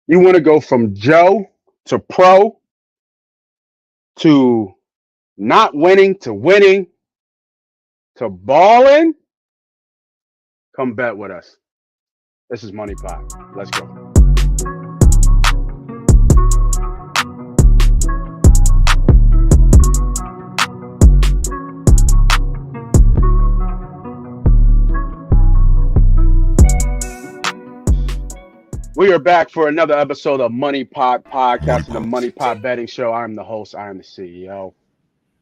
You want to go from Joe to pro to not winning to winning to balling? Come bet with us. This is Money Pot. Let's go. We are back for another episode of Money Pot Podcast and the Money Pot Betting Show. I'm the host. I am the CEO.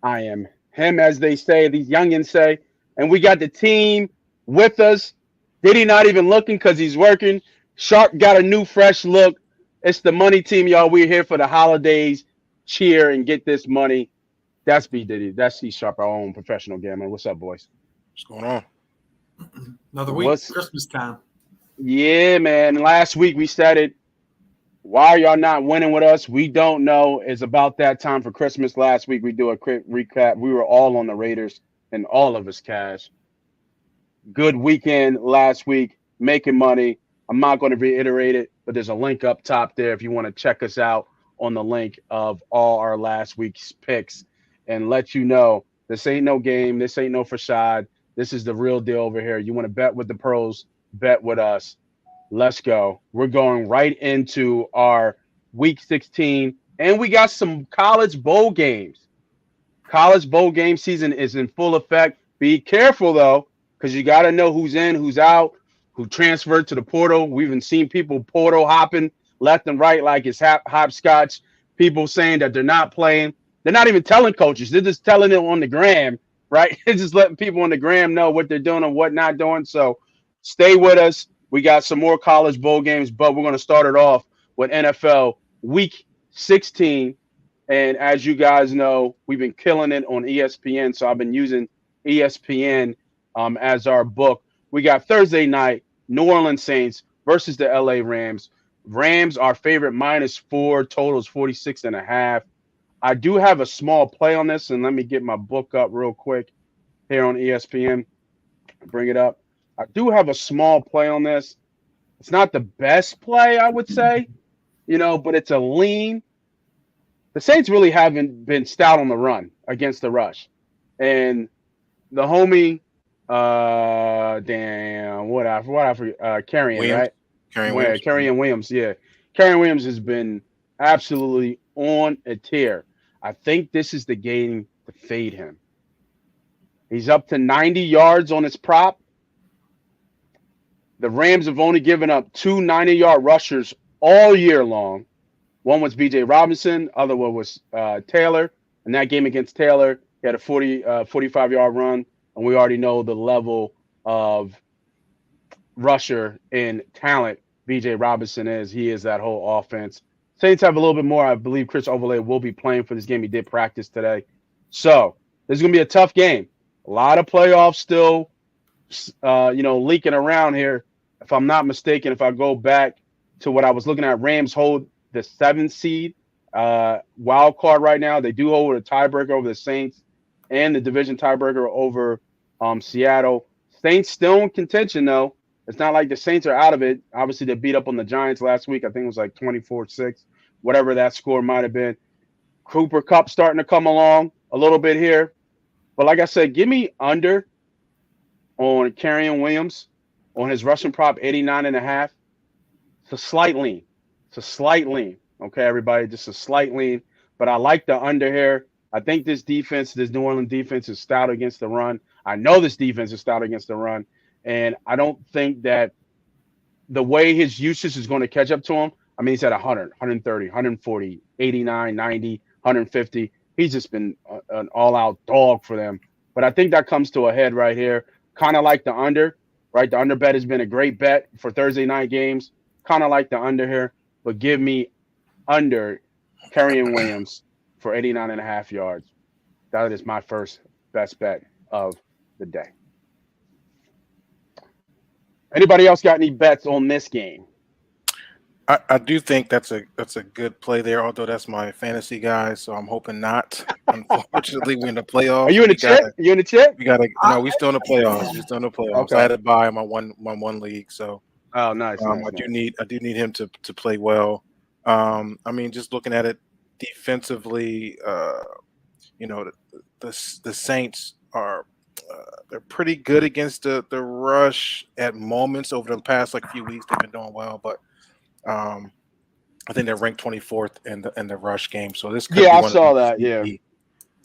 I am him, as they say, these youngins say. And we got the team with us. Diddy not even looking because he's working. Sharp got a new, fresh look. It's the money team, y'all. We're here for the holidays. Cheer and get this money. That's B Diddy. That's C Sharp, our own professional gambler. What's up, boys? What's going on? Another week, Christmas time. Yeah, man. Last week we said it. Why are y'all not winning with us? We don't know. It's about that time for Christmas. Last week we do a quick recap. We were all on the Raiders and all of us cash. Good weekend last week, making money. I'm not going to reiterate it, but there's a link up top there if you want to check us out on the link of all our last week's picks and let you know this ain't no game. This ain't no facade. This is the real deal over here. You want to bet with the pros, bet with us. Let's go. We're going right into our week 16, and we got some college bowl games. College bowl game season is in full effect. Be careful, though, because you got to know who's in, who's out, who transferred to the portal. We've even seen people portal hopping left and right like it's hopscotch. People saying that they're not playing. They're not even telling coaches. They're just telling it on the gram, right? They're just letting people on the gram know what they're doing and what not doing. So stay with us. We got some more college bowl games, but we're going to start it off with NFL Week 16. And as you guys know, we've been killing it on ESPN, so I've been using ESPN as our book. We got Thursday night, New Orleans Saints versus the LA Rams. Rams are favorite -4, totals 46.5. I do have a small play on this, and let me get my book up real quick here on ESPN. Bring it up. I do have a small play on this. It's not the best play, I would say, but it's a lean. The Saints really haven't been stout on the run against the rush. And the homie, Carrion, Williams. right? Williams. Carrion Williams, yeah. Carrion Williams has been absolutely on a tear. I think this is the game to fade him. He's up to 90 yards on his prop. The Rams have only given up 2 90-yard rushers all year long. One was B.J. Robinson. Other one was Taylor. In that game against Taylor, he had a 45-yard run. And we already know the level of rusher and talent B.J. Robinson is. He is that whole offense. Saints have a little bit more. I believe Chris Overlay will be playing for this game. He did practice today. So this is going to be a tough game. A lot of playoffs still, leaking around here. If I'm not mistaken, if I go back to what I was looking at, Rams hold the 7th seed wild card right now. They do hold a tiebreaker over the Saints and the division tiebreaker over Seattle. Saints still in contention, though. It's not like the Saints are out of it. Obviously, they beat up on the Giants last week. I think it was like 24-6, whatever that score might have been. Cooper Kupp starting to come along a little bit here. But like I said, give me under on Carrion Williams on his rushing prop, 89.5. It's a slight lean. Okay, everybody, just a slight lean. But I like the under here. I think this New Orleans defense is stout against the run. I know this defense is stout against the run. And I don't think that the way his usage is going to catch up to him. I mean, he's at 100, 130, 140, 89, 90, 150. He's just been an all-out dog for them. But I think that comes to a head right here. Kind of like the under, right? The under bet has been a great bet for Thursday night games. Kind of like the under here. But give me under Carrion Williams for 89.5 yards. That is my first best bet of the day. Anybody else got any bets on this game? I do think that's a good play there, although that's my fantasy guy, so I'm hoping not. Unfortunately, we're in the playoffs. Are you in the chip? You in the chip? We still in the playoffs. Okay. I had to buy my one league, so nice. I do need him to play well. I mean, just looking at it defensively, the Saints are they're pretty good against the rush at moments over the past few weeks. They've been doing well, but I think they're ranked 24th in the rush game. So this could be I one saw of that.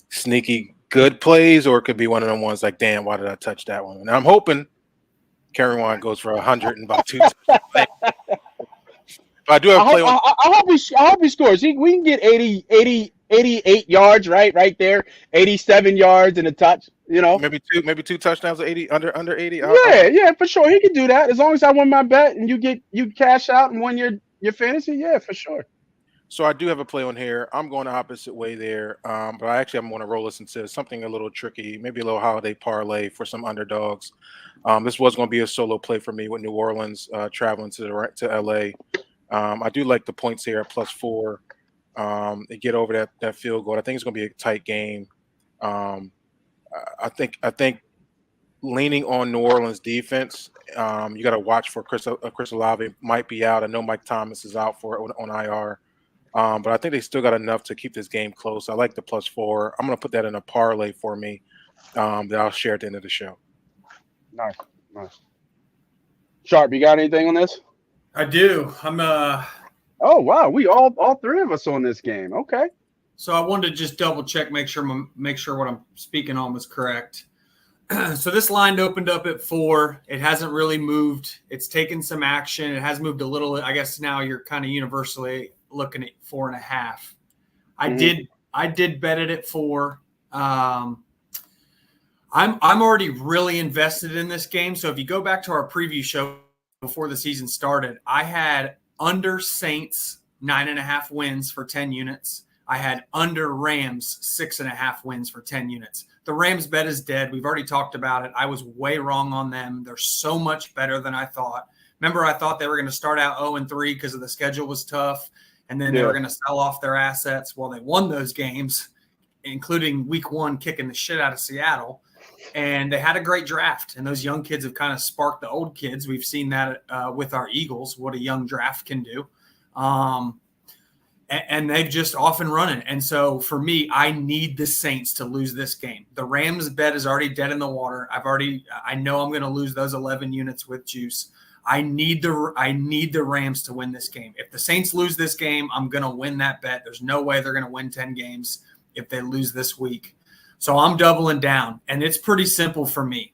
sneaky good plays, or it could be one of them ones like, damn, why did I touch that one? And I'm hoping Carolina goes for 100 and about 2 touchdowns. But I do have a play on. I hope he scores. We can get 88 yards right there, 87 yards and a touch. Maybe two touchdowns, 80 under 80. Yeah, for sure. He can do that as long as I win my bet and you cash out and win your fantasy. Yeah, for sure. So I do have a play on here. I'm going the opposite way there, but I'm going to roll this into something a little tricky, maybe a little holiday parlay for some underdogs. This was going to be a solo play for me with New Orleans traveling to LA. I do like the points here at +4. They get over that field goal. I think it's going to be a tight game. I think leaning on New Orleans defense, you got to watch for Chris Olave might be out. I know Mike Thomas is out on IR. But I think they still got enough to keep this game close. I like the +4. I'm going to put that in a parlay for me that I'll share at the end of the show. Nice. Sharp, you got anything on this? I do. Oh wow, we all three of us on this game. Okay. So I wanted to just double check, make sure what I'm speaking on was correct. So this line opened up at 4. It hasn't really moved. It's taken some action. It has moved a little. I guess now you're kind of universally looking at 4.5. I did bet it at 4. I'm already really invested in this game. So if you go back to our preview show before the season started, I had under Saints 9.5 wins for 10 units. I had under Rams 6.5 wins for 10 units. The Rams bet is dead. We've already talked about it. I was way wrong on them. They're so much better than I thought. Remember, I thought they were going to start out 0-3 because the schedule was tough, and then they were going to sell off their assets. Well, they won those games, including week 1 kicking the shit out of Seattle. And they had a great draft, and those young kids have kind of sparked the old kids. We've seen that with our Eagles, what a young draft can do. And they've just off and running. And so for me, I need the Saints to lose this game. The Rams bet is already dead in the water. I know I'm going to lose those 11 units with juice. I need the Rams to win this game. If the Saints lose this game, I'm going to win that bet. There's no way they're going to win 10 games if they lose this week. So I'm doubling down, and it's pretty simple for me.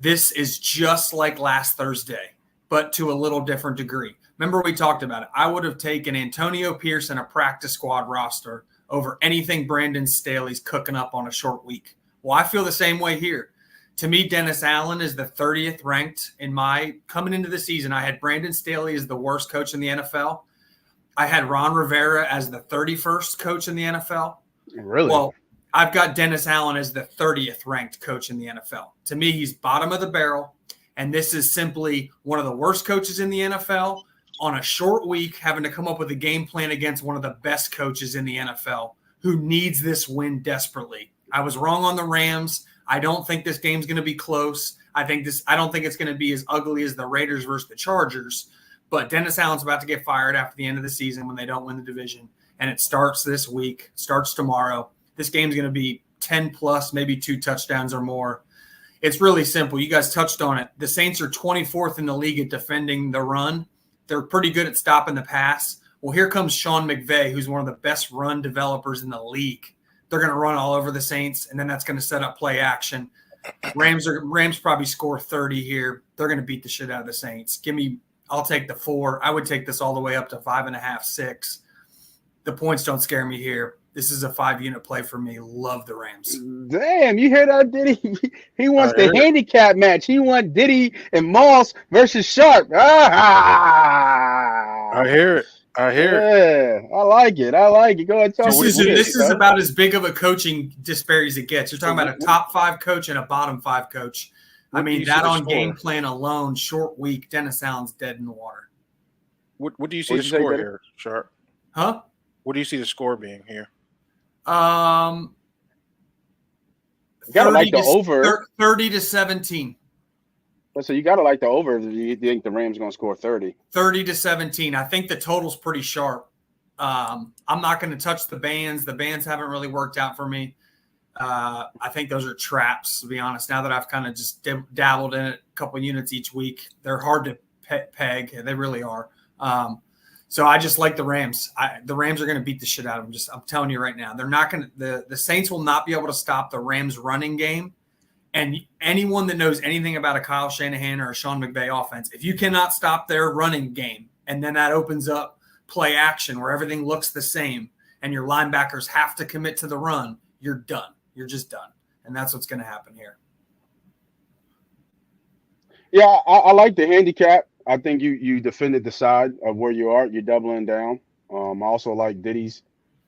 This is just like last Thursday, but to a little different degree. Remember we talked about it. I would have taken Antonio Pierce and a practice squad roster over anything Brandon Staley's cooking up on a short week. Well, I feel the same way here. To me, Dennis Allen is the 30th ranked coming into the season. I had Brandon Staley as the worst coach in the NFL. I had Ron Rivera as the 31st coach in the NFL. Really? Well, I've got Dennis Allen as the 30th ranked coach in the NFL. To me, he's bottom of the barrel, and this is simply one of the worst coaches in the NFL on a short week having to come up with a game plan against one of the best coaches in the NFL who needs this win desperately. I was wrong on the Rams. I don't think this game's going to be close. I don't think it's going to be as ugly as the Raiders versus the Chargers, but Dennis Allen's about to get fired after the end of the season when they don't win the division, and it starts this week, starts tomorrow. This game's going to be 10 plus, maybe 2 touchdowns or more. It's really simple. You guys touched on it. The Saints are 24th in the league at defending the run. They're pretty good at stopping the pass. Well, here comes Sean McVay, who's one of the best run developers in the league. They're going to run all over the Saints, and then that's going to set up play action. Rams probably score 30 here. They're going to beat the shit out of the Saints. I'll take the 4. I would take this all the way up to 5.5, 6. The points don't scare me here. This is a 5-unit play for me. Love the Rams. Damn, you hear that, Diddy? He wants the handicap match. He wants Diddy and Moss versus Sharp. I hear it. Yeah, I like it. Go ahead. This is about as big of a coaching disparity as it gets. You're talking about a top 5 coach and a bottom 5 coach. I mean, that on game plan alone, short week, Dennis Allen's dead in the water. What do you see the score here, Sharp? Huh? What do you see the score being here? You gotta like the over 30-17. So you gotta like the over. Do you think the Rams are gonna score 30? 30-17. I think the total's pretty sharp. I'm not going to touch the bands. The bands haven't really worked out for me. I think those are traps, to be honest. Now that I've kind of just dabbled in it, a couple units each week, they're hard to peg. They really are. So I just like the Rams. The Rams are going to beat the shit out of them. I'm telling you right now, they're not going to. The Saints will not be able to stop the Rams running game. And anyone that knows anything about a Kyle Shanahan or a Sean McVay offense, if you cannot stop their running game, and then that opens up play action where everything looks the same, and your linebackers have to commit to the run, you're done. You're just done. And that's what's going to happen here. Yeah, I like the handicap. I think you defended the side of where you are. You're doubling down. I also like Diddy's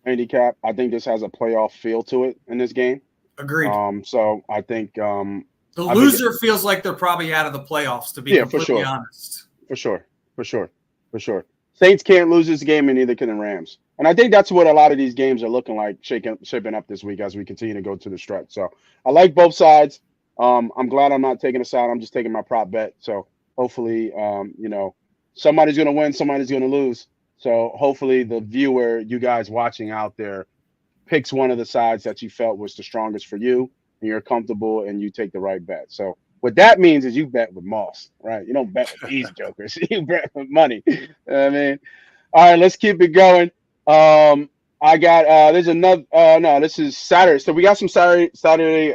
handicap. I think this has a playoff feel to it in this game. Agreed. So I think the loser feels like they're probably out of the playoffs, to be completely honest. For sure. Saints can't lose this game, and neither can the Rams. And I think that's what a lot of these games are looking like, shaping up this week as we continue to go to the stretch. So I like both sides. I'm glad I'm not taking a side. I'm just taking my prop bet. So hopefully, somebody's going to win, somebody's going to lose. So hopefully the viewer, you guys watching out there, picks one of the sides that you felt was the strongest for you, and you're comfortable, and you take the right bet. So what that means is you bet with Moss, right? You don't bet with these jokers. You bet with money. I mean, all right, let's keep it going. I got there's another no, this is Saturday. So we got some Saturday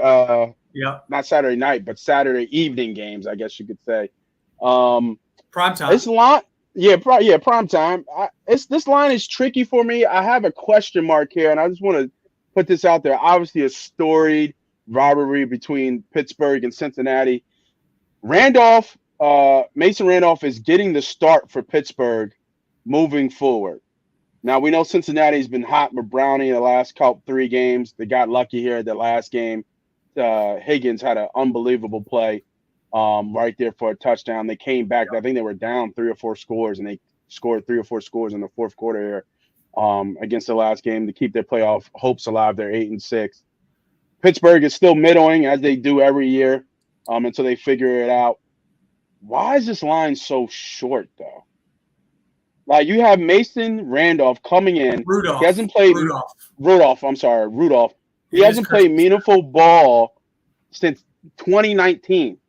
not Saturday night, but Saturday evening games, I guess you could say. Prime time. This line, prime time. This line is tricky for me. I have a question mark here, and I just want to put this out there. Obviously, a storied rivalry between Pittsburgh and Cincinnati. Mason Randolph is getting the start for Pittsburgh moving forward. Now, we know Cincinnati's been hot with Brownie in the last 3 games. They got lucky here at the last game. Higgins had an unbelievable play right there for a touchdown. They came back. I think they were down 3 or 4 scores, and they scored 3 or 4 scores in the fourth quarter here against the last game to keep their playoff hopes alive. They're 8-6. Pittsburgh is still middling, as they do every year, until they figure it out. Why is this line so short, though? Like, you have Mason Randolph coming in. Rudolph. He hasn't played Rudolph. He hasn't played meaningful ball since 2019.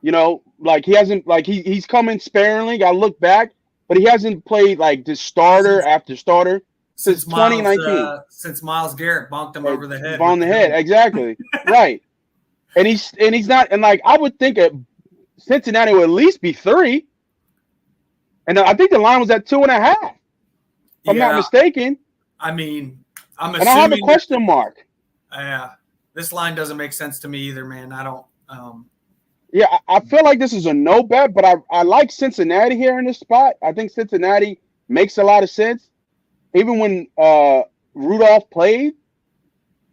Yeah. Like, he hasn't, like, he's come in sparingly. Got to look back, but he hasn't played like this starter after starter since 2019. Since Myles Garrett bonked him over the head. On the head, exactly. Right. And he's not, and like, I would think Cincinnati would at least be 3. And I think the line was at 2.5. If I'm not mistaken. I mean, I'm assuming. And I have a question mark. Yeah. This line doesn't make sense to me either, man. I don't. Yeah, I feel like this is a no bet, but I like Cincinnati here in this spot. I think Cincinnati makes a lot of sense. Even when Rudolph played,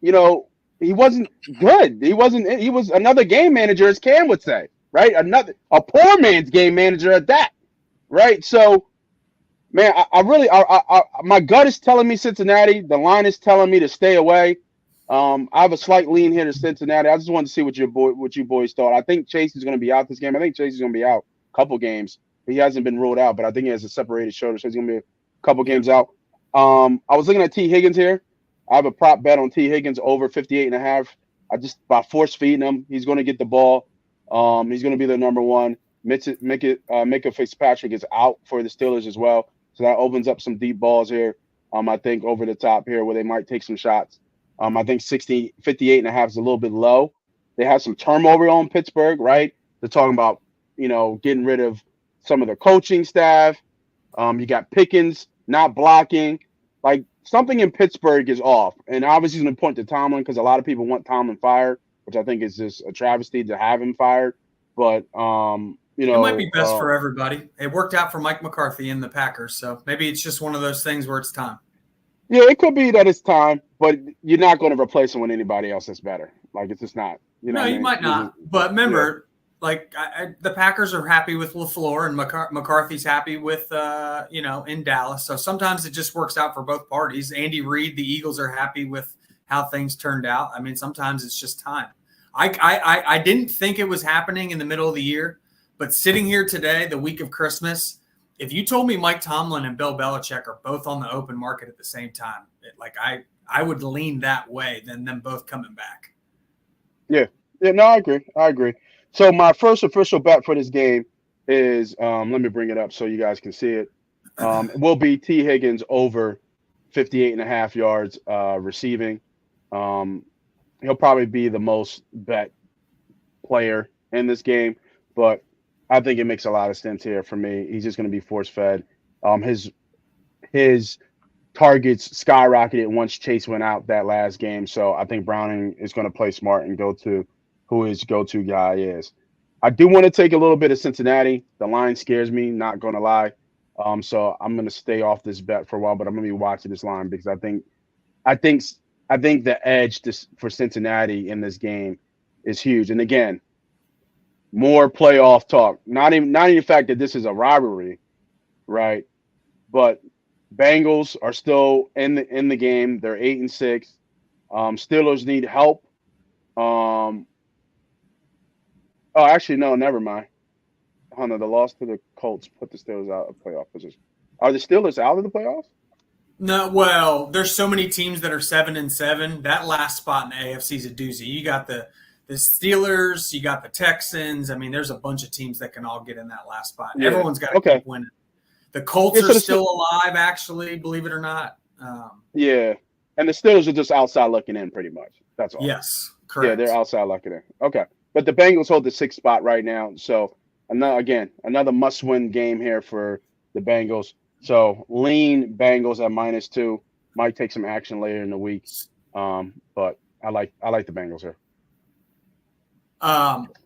he wasn't good. He was another game manager, as Cam would say, right? A poor man's game manager at that. Right, so, man, I my gut is telling me Cincinnati. The line is telling me to stay away. I have a slight lean here to Cincinnati. I just wanted to see what you boys thought. I think Chase is going to be out this game. I think Chase is going to be out a couple games. He hasn't been ruled out, but I think he has a separated shoulder, so he's going to be a couple games out. I was looking at T. Higgins here. I have a prop bet on T. Higgins over 58.5. I just by force feeding him, he's going to get the ball. He's going to be the number one. Micah Fitzpatrick is out for the Steelers as well. So that opens up some deep balls here, I think, over the top here where they might take some shots. I think 58.5 is a little bit low. They have some turnover on Pittsburgh, right? They're talking about, getting rid of some of the coaching staff. You got Pickens not blocking. Like, something in Pittsburgh is off. And obviously he's going to point to Tomlin because a lot of people want Tomlin fired, which I think is just a travesty to have him fired. But, it might be best for everybody. It worked out for Mike McCarthy and the Packers, so maybe it's just one of those things where it's time. Yeah, it could be that it's time, but you're not going to replace him with anybody else that's better. Like, it's just not. You might not. But remember, the Packers are happy with LaFleur, and McCarthy's happy with, in Dallas. So sometimes it just works out for both parties. Andy Reid, the Eagles are happy with how things turned out. I mean, sometimes it's just time. I didn't think it was happening in the middle of the year. But sitting here today, the week of Christmas, if you told me Mike Tomlin and Bill Belichick are both on the open market at the same time, I would lean that way than them both coming back. Yeah. Yeah, no, I agree. So my first official bet for this game is let me bring it up so you guys can see it. It will be T. Higgins over 58.5 yards receiving. He'll probably be the most bet player in this game, but I think it makes a lot of sense here for me. He's just going to be force fed. His targets skyrocketed once Chase went out that last game, so I think Browning is going to play smart and go to who his go-to guy is. I do want to take a little bit of Cincinnati. The line scares me, not going to lie. So I'm going to stay off this bet for a while, but I'm going to be watching this line because I think the edge for Cincinnati in this game is huge. And again, more playoff talk. Not even the fact that this is a rivalry, right? But Bengals are still in the game. They're 8-6. Steelers need help. Oh, actually, no, never mind. Oh, no, the loss to the Colts put the Steelers out of playoff position. Are the Steelers out of the playoffs? No, well, there's so many teams that are 7-7. That last spot in the AFC is a doozy. You got the Steelers, you got the Texans. I mean, there's a bunch of teams that can all get in that last spot. Yeah. Everyone's got to keep winning. The Colts are still alive, actually, believe it or not. Yeah, and the Steelers are just outside looking in, pretty much. That's all. Yes, correct. Yeah, they're outside looking in. Okay, but the Bengals hold the 6th spot right now. So another must-win game here for the Bengals. So lean Bengals at -2. Might take some action later in the week, but I like the Bengals here.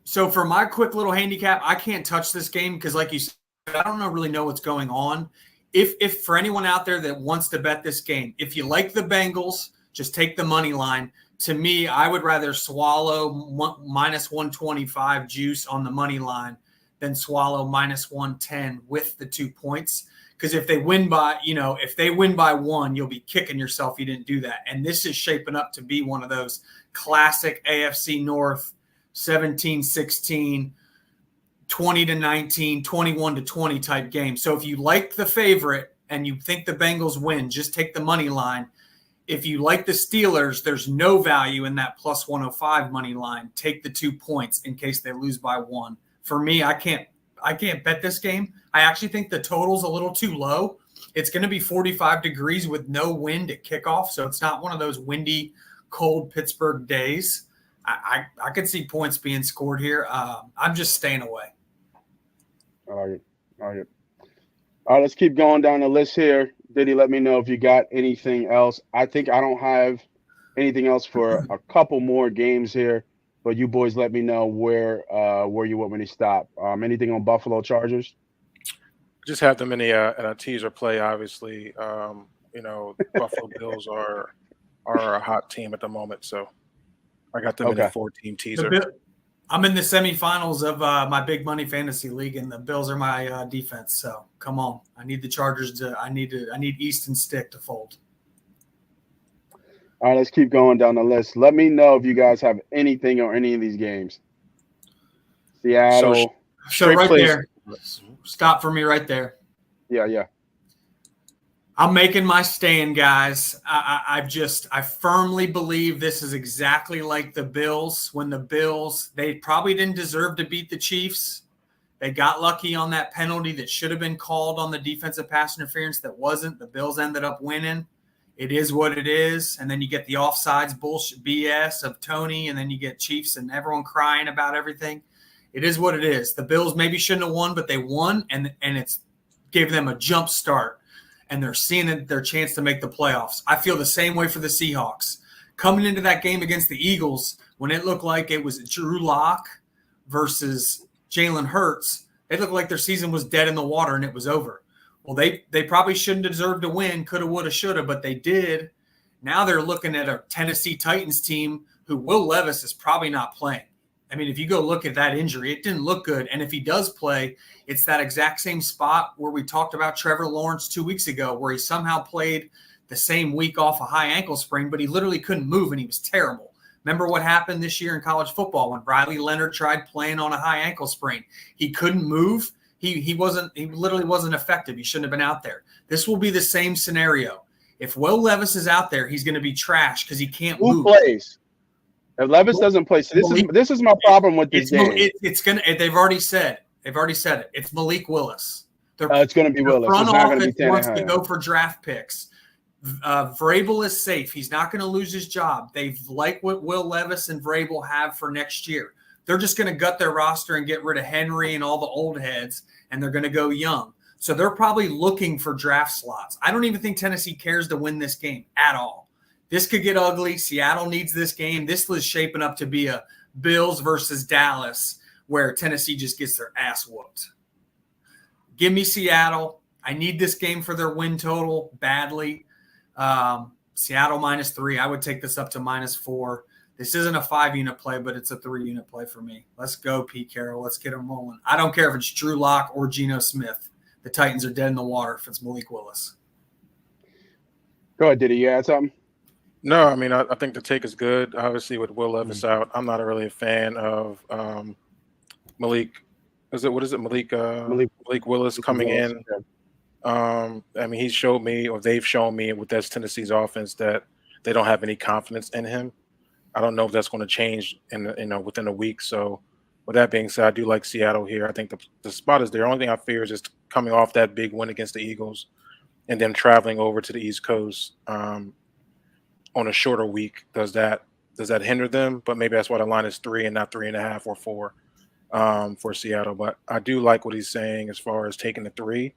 So for my quick little handicap, I can't touch this game because, like you said, I don't really know what's going on. If for anyone out there that wants to bet this game, if you like the Bengals, just take the money line. To me, I would rather swallow -125 juice on the money line than swallow -110 with the 2 points. Because if they win by 1, you'll be kicking yourself you didn't do that. And this is shaping up to be one of those classic AFC North 17-16, 20-19, 21-20 type games. So if you like the favorite and you think the Bengals win, just take the money line. If you like the Steelers, there's no value in that +105 money line. Take the 2 points in case they lose by 1. For me, I can't bet this game. I actually think the total's a little too low. It's going to be 45 degrees with no wind at kickoff, so it's not one of those windy, cold Pittsburgh days. I could see points being scored here. I'm just staying away. All right. All right, let's keep going down the list here. Diddy, let me know if you got anything else. I think I don't have anything else for a couple more games here, but you boys let me know where you want me to stop. Anything on Buffalo Chargers? Just have them in a teaser play, obviously. Buffalo Bills are a hot team at the moment, so I got them in a 4-team teaser. I'm in the semifinals of my big money fantasy league, and the Bills are my defense. So come on, I need the Chargers I need Easton Stick to fold. All right, let's keep going down the list. Let me know if you guys have anything on any of these games. Seattle. So right there, stop for me right there. Yeah. I'm making my stand, guys. I firmly believe this is exactly like the Bills. When the Bills, they probably didn't deserve to beat the Chiefs. They got lucky on that penalty that should have been called on the defensive pass interference that wasn't. The Bills ended up winning. It is what it is. And then you get the offsides bullshit BS of Tony, and then you get Chiefs and everyone crying about everything. It is what it is. The Bills maybe shouldn't have won, but they won, and it's gave them a jump start. And they're seeing their chance to make the playoffs. I feel the same way for the Seahawks. Coming into that game against the Eagles, when it looked like it was Drew Lock versus Jalen Hurts, it looked like their season was dead in the water and it was over. Well, they probably shouldn't deserve to win, coulda, woulda, shoulda, but they did. Now they're looking at a Tennessee Titans team who Will Levis is probably not playing. I mean, if you go look at that injury, it didn't look good. And if he does play, it's that exact same spot where we talked about Trevor Lawrence 2 weeks ago, where he somehow played the same week off a high ankle sprain, but he literally couldn't move and he was terrible. Remember what happened this year in college football when Riley Leonard tried playing on a high ankle sprain? He couldn't move. He literally wasn't effective. He shouldn't have been out there. This will be the same scenario. If Will Levis is out there, he's going to be trash because he can't Who move. plays? If Levis doesn't play, so this is my problem with this game. It's gonna. They've already said it. It's Malik Willis. It's going to be Willis. Front it's not going to office be wants to Tannehill. go for draft picks. Vrabel is safe. He's not going to lose his job. They like what Will Levis and Vrabel have for next year. They're just going to gut their roster and get rid of Henry and all the old heads, and they're going to go young. So they're probably looking for draft slots. I don't even think Tennessee cares to win this game at all. This could get ugly. Seattle needs this game. This was shaping up to be a Bills versus Dallas where Tennessee just gets their ass whooped. Give me Seattle. I need this game for their win total badly. Seattle -3. I would take this up to -4. This isn't a 5-unit play, but it's a 3-unit play for me. Let's go, Pete Carroll. Let's get them rolling. I don't care if it's Drew Lock or Geno Smith. The Titans are dead in the water if it's Malik Willis. Go ahead, Diddy. You add something? No, I mean, I think the take is good. Obviously, with Will Levis out, I'm not really a fan of Malik. Malik Willis coming in. I mean, he showed me, or they've shown me with this Tennessee's offense that they don't have any confidence in him. I don't know if that's going to change within a week. So, with that being said, I do like Seattle here. I think the spot is there. The only thing I fear is just coming off that big win against the Eagles and them traveling over to the East Coast on a shorter week. Does that hinder them? But maybe that's why the line is 3 and not 3.5 or 4 for Seattle. But I do like what he's saying as far as taking the 3.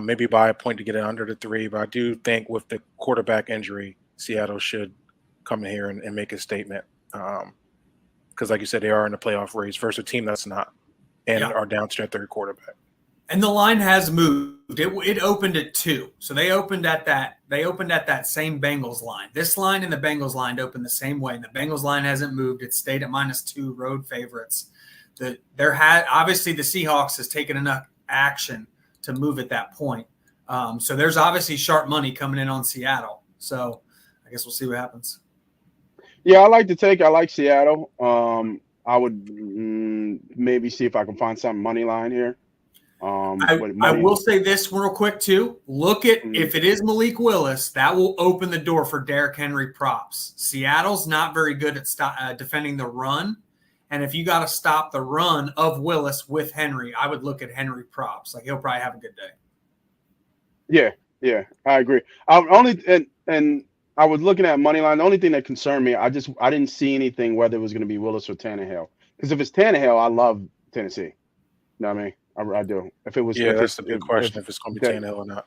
Maybe by a point to get it under the 3. But I do think with the quarterback injury, Seattle should come in here and make a statement. Because like you said, they are in the playoff race versus a team that's not and are down to their third quarterback. And the line has moved. It opened at 2. So they opened at that same Bengals line. This line and the Bengals line opened the same way. And the Bengals line hasn't moved. It stayed at -2, road favorites. Obviously the Seahawks has taken enough action to move at that point. So there's obviously sharp money coming in on Seattle. So I guess we'll see what happens. Yeah, I like the take. I like Seattle. I would maybe see if I can find some money line here. I will say this real quick too. Look at if it is Malik Willis, that will open the door for Derrick Henry props. Seattle's not very good at defending the run, and if you got to stop the run of Willis with Henry, I would look at Henry props. Like he'll probably have a good day. Yeah, I agree. I was looking at money line. The only thing that concerned me, I didn't see anything whether it was going to be Willis or Tannehill. Because if it's Tannehill, I love Tennessee. You know what I mean? I do. If it was, that's the big question if it's going to be Tannehill or not.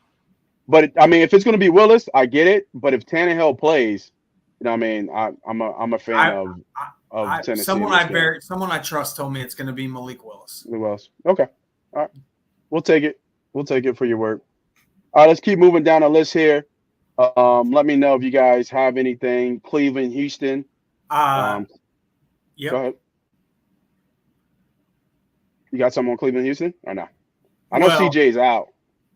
But I mean, if it's going to be Willis, I get it. But if Tannehill plays, you know what I mean? I'm a fan of Tennessee. Someone I trust told me it's going to be Malik Willis. Who else? Okay, all right. We'll take it. We'll take it for your word. All right, let's keep moving down the list here. Let me know if you guys have anything. Cleveland, Houston. Yep. Go ahead. You got something on Cleveland, Houston, or no? I know CJ's out.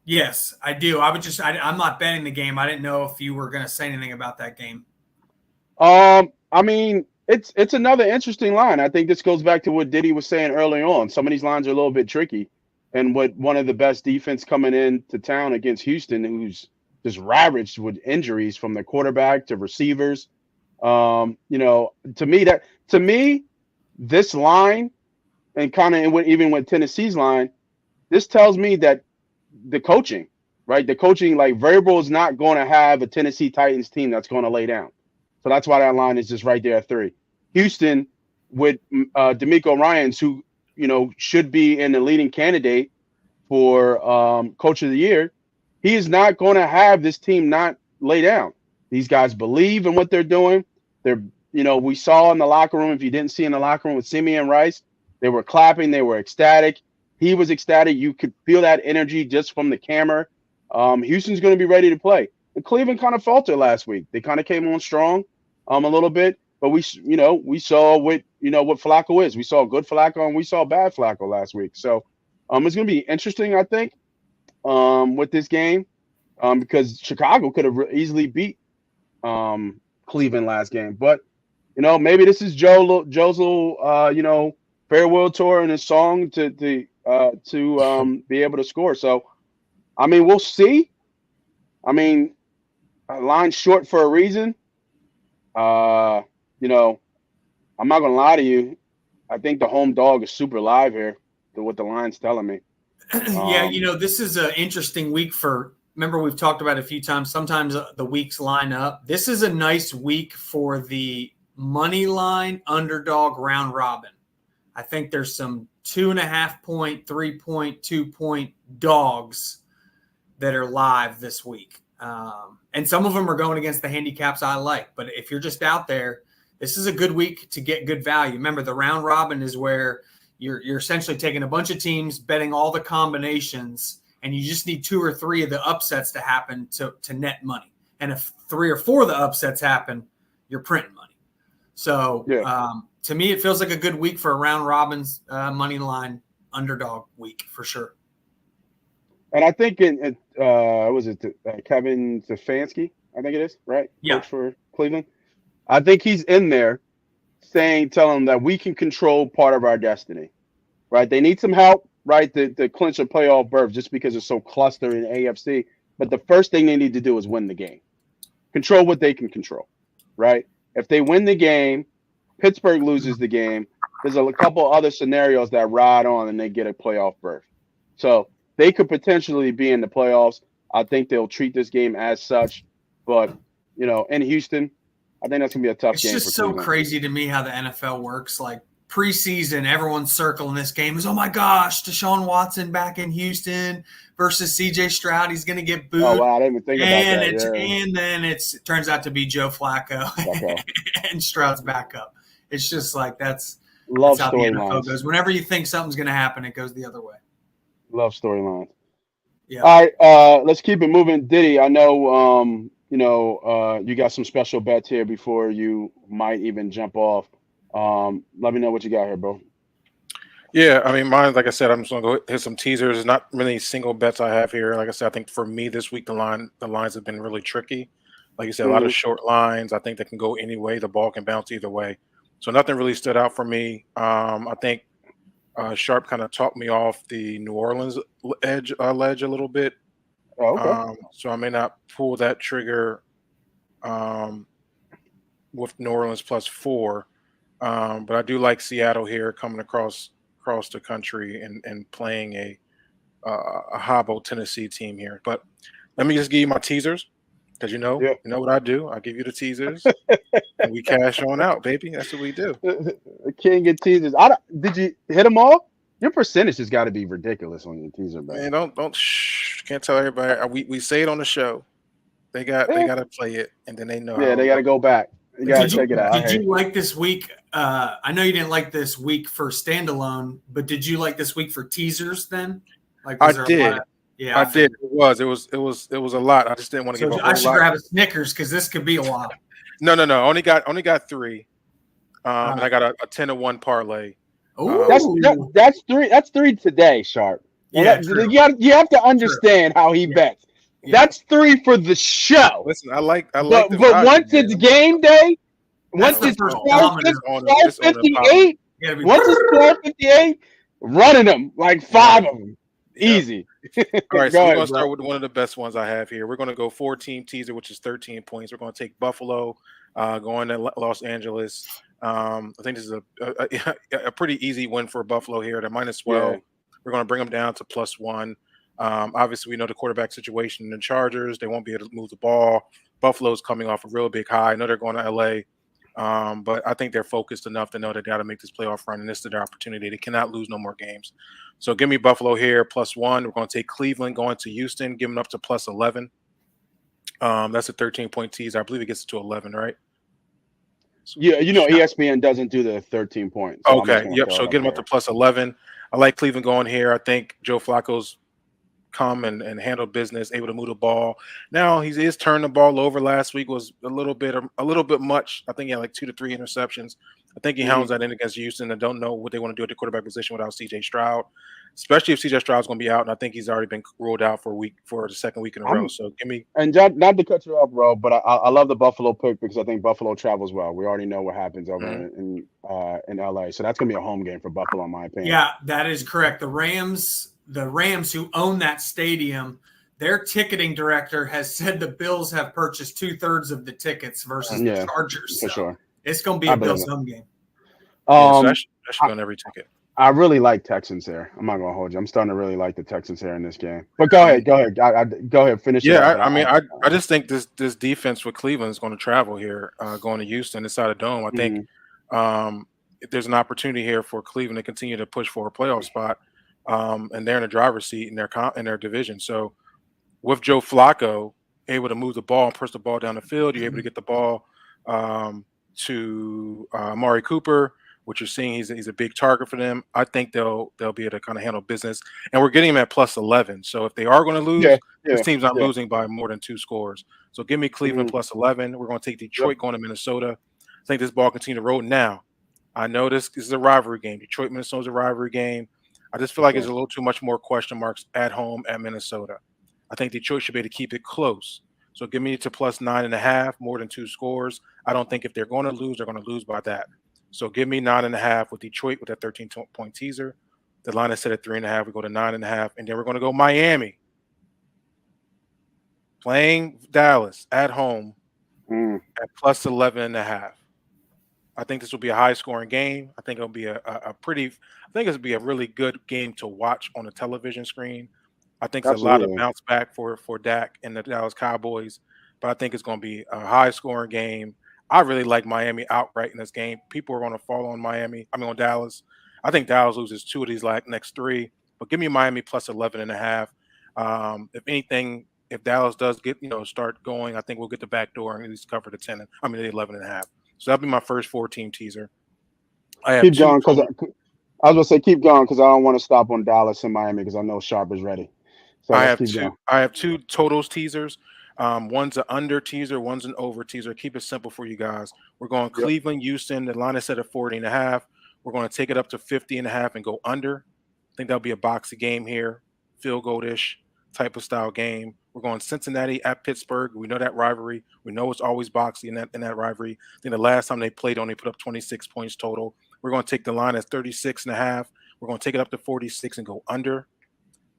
Yes, I do. I'm not betting the game. I didn't know if you were going to say anything about that game. I mean, it's another interesting line. I think this goes back to what Diddy was saying early on. Some of these lines are a little bit tricky, and with one of the best defense coming into town against Houston, who's just ravaged with injuries from the quarterback to receivers. To me, this line, and kind of even with Tennessee's line, this tells me that the coaching, right? The coaching, like Vrabel is not going to have a Tennessee Titans team that's going to lay down. So that's why that line is just right there at 3. Houston with DeMeco Ryans, who, should be in the leading candidate for Coach of the Year. He is not going to have this team not lay down. These guys believe in what they're doing. We saw in the locker room, if you didn't see in the locker room with Simeon Rice, they were clapping. They were ecstatic. He was ecstatic. You could feel that energy just from the camera. Houston's going to be ready to play. And Cleveland kind of faltered last week. They kind of came on strong a little bit. But we saw what Flacco is. We saw good Flacco and we saw bad Flacco last week. So it's going to be interesting, I think, with this game because Chicago could have easily beat Cleveland last game. But, maybe this is Joe's little, farewell tour and his song to to be able to score. So, I mean, we'll see. I mean, a line short for a reason. You know, I'm not gonna lie to you. I think the home dog is super live here. To what the line's telling me. Yeah, this is an interesting week for. Remember, we've talked about it a few times. Sometimes the weeks line up. This is a nice week for the money line underdog round robin. I think there's some 2.5 point, 3 point, 2 point dogs that are live this week. And some of them are going against the handicaps I like. But if you're just out there, this is a good week to get good value. Remember, the round robin is where you're essentially taking a bunch of teams, betting all the combinations, and you just need 2 or 3 of the upsets to happen to net money. And if 3 or 4 of the upsets happen, you're printing money. So to me, it feels like a good week for a round robin's money line underdog week for sure. And I think Kevin Stefanski, I think it is, right? Yeah. Coach for Cleveland. I think he's in there telling them that we can control part of our destiny, right? They need some help, right, to clinch a playoff berth just because it's so clustered in AFC. But the first thing they need to do is win the game. Control what they can control, right? If they win the game, Pittsburgh loses the game, there's a couple other scenarios that ride on and they get a playoff berth. So they could potentially be in the playoffs. I think they'll treat this game as such. But, in Houston, I think that's going to be a tough game. It's just so crazy to me how the NFL works. Like preseason, everyone's circling this game is, oh my gosh, Deshaun Watson back in Houston versus CJ Stroud. He's going to get booed. Oh, wow. I didn't even think about that. And then it turns out to be Joe Flacco and Stroud's backup. It's just like that's how the NFL goes. Whenever you think something's going to happen, it goes the other way. Love storylines. Yeah. All right, let's keep it moving. Diddy, I know you got some special bets here before you might even jump off. Let me know what you got here, bro. Yeah, I mean, mine, like I said, I'm just going to go hit some teasers. There's not many single bets I have here. Like I said, I think for me this week, the lines have been really tricky. Like you said, a lot of short lines. I think they can go any way. The ball can bounce either way. So nothing really stood out for me. I think Sharp kind of talked me off the New Orleans ledge a little bit. Oh, okay. So I may not pull that trigger with New Orleans +4. But I do like Seattle here coming across the country and playing a hobble Tennessee team here. But let me just give you my teasers because you know what I do. I give you the teasers and we cash on out, baby. That's what we do. King of teasers. Did you hit them all? Your percentage has got to be ridiculous on your teaser, man. Don't can't tell everybody. We say it on the show. They got to play it and then they know. Yeah, they got to go back. You got to check it out. Did you like this week? I know you didn't like this week for standalone, but did you like this week for teasers then? I did. I did. It was a lot. I just didn't want to give a whole lot. I should grab a Snickers because this could be a lot. No. Only got 3. And I got a 10-1 parlay. That's 3. That's 3 today, Sharp. Yeah, you have to understand how he bets. Yeah. That's 3 for the show. Listen, I like. But once it's game day, once it's 12:58, running them like 5 of them, easy. All right, so we're going to start with one of the best ones I have here. We're going to go 4-team teaser, which is 13 points. We're going to take Buffalo, going to Los Angeles. I think this is a pretty easy win for Buffalo here. They're -12. Yeah. We're going to bring them down to +1. Obviously, we know the quarterback situation in the Chargers. They won't be able to move the ball. Buffalo's coming off a real big high. I know they're going to L.A., but I think they're focused enough to know they got to make this playoff run, and this is their opportunity. They cannot lose no more games. So give me Buffalo here, +1. We're going to take Cleveland going to Houston, give them up to +11. That's a 13-point teaser. I believe it gets to 11, right? Yeah, ESPN doesn't do the 13 points. So okay, yep. So get them up to +11. I like Cleveland going here. I think Joe Flacco's come and handle business, able to move the ball. Now he is turning the ball over. Last week was a little bit much. I think he had like 2 to 3 interceptions. I think he hounds that in against Houston and don't know what they want to do at the quarterback position without CJ Stroud. especially if CJ Stroud's going to be out, and I think he's already been ruled out for the second week in a row. So give me. And not to cut you off, bro, but I love the Buffalo pick because I think Buffalo travels well. We already know what happens over in LA, so that's gonna be a home game for Buffalo, in my opinion. Yeah, that is correct. The Rams who own that stadium, their ticketing director has said the Bills have purchased 2/3 of the tickets versus the Chargers. For sure. It's going to be a Bills home game. So that should be on every ticket. I really like Texans here. I'm not going to hold you. I'm starting to really like the Texans here in this game. But go ahead. Go ahead. Finish it. Yeah, I just think this defense for Cleveland is going to travel here, going to Houston inside a dome. I think there's an opportunity here for Cleveland to continue to push for a playoff spot, and they're in the driver's seat in their division. So with Joe Flacco able to move the ball and push the ball down the field, you're able to get the ball to Amari Cooper, which you're seeing he's a big target for them. I think they'll be able to kind of handle business, and we're getting them at plus 11. So if they are going to lose, this team's not losing by more than 2 scores. So give me Cleveland plus 11. We're going to take Detroit going to Minnesota. I think this ball continue to roll. Now, I know this is a rivalry game. Detroit Minnesota's a rivalry game. I just feel like there's a little too much more question marks at home at Minnesota. I think Detroit should be able to keep it close. So give me to plus 9.5, more than 2 scores. I don't think if they're going to lose, they're going to lose by that. So give me 9.5 with Detroit with that 13-point teaser. The line is set at 3.5. We go to 9.5, and then we're going to go Miami playing Dallas at home at plus 11.5. I think this will be a high-scoring game. I think it'll be a really good game to watch on a television screen. I think it's a lot of bounce back for Dak and the Dallas Cowboys, but I think it's going to be a high-scoring game. I really like Miami outright in this game. People are going to fall on on Dallas. I think Dallas loses 2 of these next 3, but give me Miami plus 11.5. If anything, if Dallas does get start going, I think we'll get the back door and at least cover the 11.5. So that'll be my first 4-team teaser. Keep going because I was going to say keep going because I don't want to stop on Dallas and Miami because I know Sharp is ready. So I have 2 totals teasers. One's an under teaser, one's an over teaser. Keep it simple for you guys. We're going Cleveland, Houston. The line is set at 40.5. We're going to take it up to 50.5 and go under. I think that'll be a boxy game here, field goal-ish type of style game. We're going Cincinnati at Pittsburgh. We know that rivalry. We know it's always boxy in that rivalry. I think the last time they played only put up 26 points total. We're going to take the line at 36.5. We're going to take it up to 46 and go under.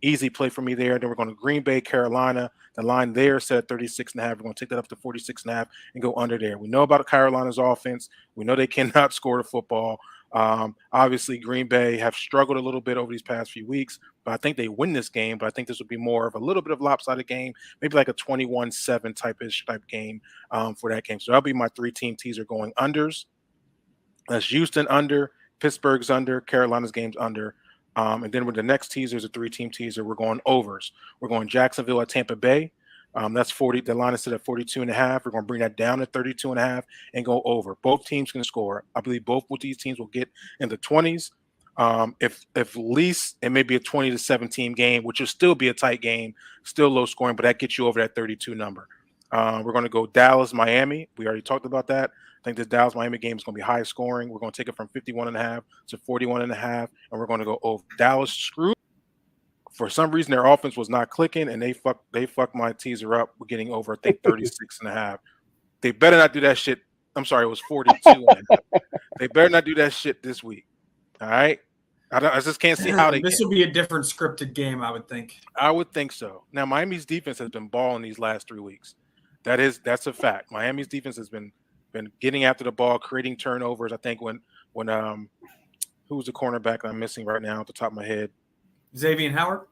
Easy play for me there. Then we're going to Green Bay, Carolina. The line there set at 36.5. We're going to take that up to 46.5 and go under there. We know about Carolina's offense. We know they cannot score the football. Obviously, Green Bay have struggled a little bit over these past few weeks, but I think they win this game. But I think this will be more of a little bit of lopsided game, maybe like a 21-7 type game for that game. So that'll be my 3-team teaser going unders. That's Houston under, Pittsburgh's under, Carolina's game's under. And then with the next teaser is a 3-team teaser. We're going overs. We're going Jacksonville at Tampa Bay. That's 40. The line is set at 42.5. We're going to bring that down to 32.5 and go over. Both teams can score. I believe both of these teams will get in the 20s. If least it may be a 20-17 game, which will still be a tight game, still low scoring, but that gets you over that 32 number. We're going to go Dallas, Miami. We already talked about that. I think this Dallas-Miami game is going to be high scoring. We're going to take it from 51.5 to 41.5, and we're going to go over. Dallas screwed. For some reason, their offense was not clicking, and they fucked my teaser up. We're getting over, I think, 36.5. They better not do that shit. I'm sorry, it was 42.5. They better not do that shit this week. All right? I just can't see how they This will be a different scripted game, I would think. I would think so. Now, Miami's defense has been balling these last 3 weeks. That's a fact. Miami's defense has been getting after the ball, creating turnovers. I think when who's the cornerback I'm missing right now at the top of my head? Xavier Howard?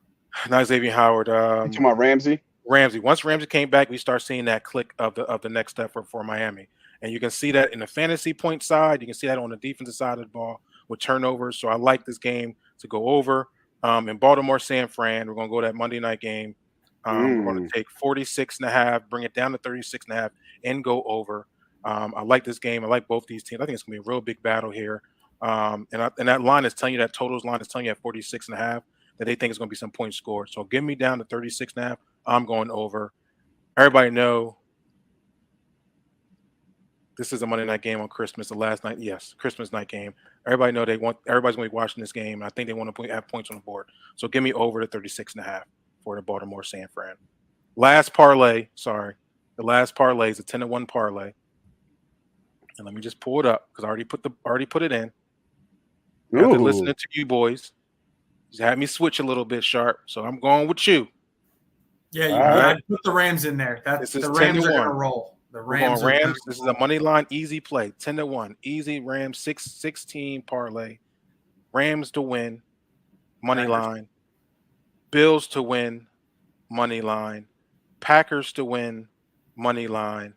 Not Xavier Howard. You talking about Ramsey? Ramsey. Once Ramsey came back, we start seeing that click of the next step for Miami. And you can see that in the fantasy point side. You can see that on the defensive side of the ball with turnovers. So I like this game to go over. In Baltimore, San Fran, we're going to go to that Monday night game. We're going to take 46.5, bring it down to 36.5, and go over. I like this game. I like both these teams. I think it's going to be a real big battle here. And that line is telling you, that totals line is telling you at 46.5 that they think it's going to be some points scored. So give me down to 36.5. I'm going over. Everybody know this is a Monday night game on Christmas, the last night. Yes, Christmas night game. Everybody know everybody's going to be watching this game. I think they want to have points on the board. So give me over to 36.5 for the Baltimore San Fran. Last parlay, the last parlay is a 10-1 parlay. And let me just pull it up because I already put it in. After listening to you boys, just had me switch a little bit sharp. So I'm going with you. Yeah, you put the Rams in there. The Rams are going to roll. The Rams. This is a money line easy play. 10-1 easy Rams 16 parlay. Rams to win money line. Bills to win money line. Packers to win money line.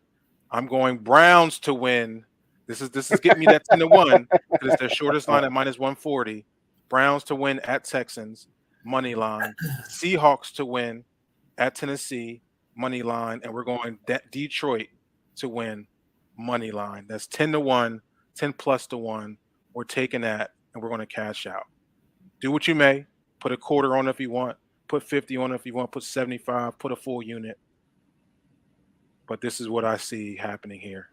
I'm going Browns to win. This is getting me that 10-1 because it's their shortest line at -140. Browns to win at Texans money line. Seahawks to win at Tennessee money line, and we're going Detroit to win money line. That's 10-1, 10+1. We're taking that and we're going to cash out. Do what you may. Put a quarter on if you want. Put 50 on if you want. Put 75. Put a full unit. But this is what I see happening here.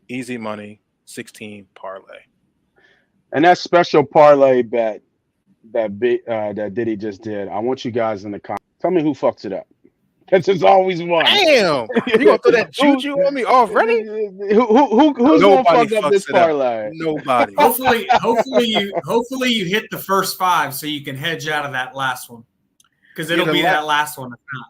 Easy money, 16 parlay. And that special parlay bet that Diddy just did, I want you guys in the comments. Tell me who fucks it up. Because there's always one. Damn! You gonna throw that juju on me already? Who's gonna fuck up this parlay? Nobody. Hopefully you hit the first 5 so you can hedge out of that last one. Because it'll be that last one if not.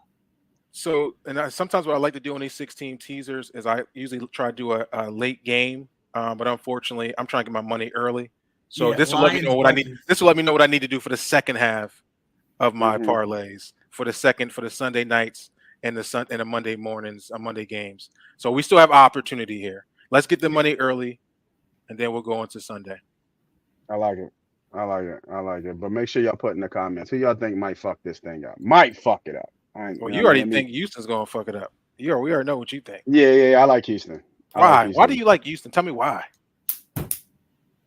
So, sometimes what I like to do on these 16 teasers is I usually try to do a late game, but unfortunately, I'm trying to get my money early. So this will let me know what I need. This will let me know what I need to do for the second half of my parlays for the Sunday nights and the Monday mornings, Monday games. So we still have opportunity here. Let's get the money early, and then we'll go into Sunday. I like it. But make sure y'all put in the comments who y'all think might fuck this thing up. Might fuck it up. You already think Houston's gonna fuck it up. We already know what you think. Yeah. I like Houston. Why? Why do you like Houston? Tell me why.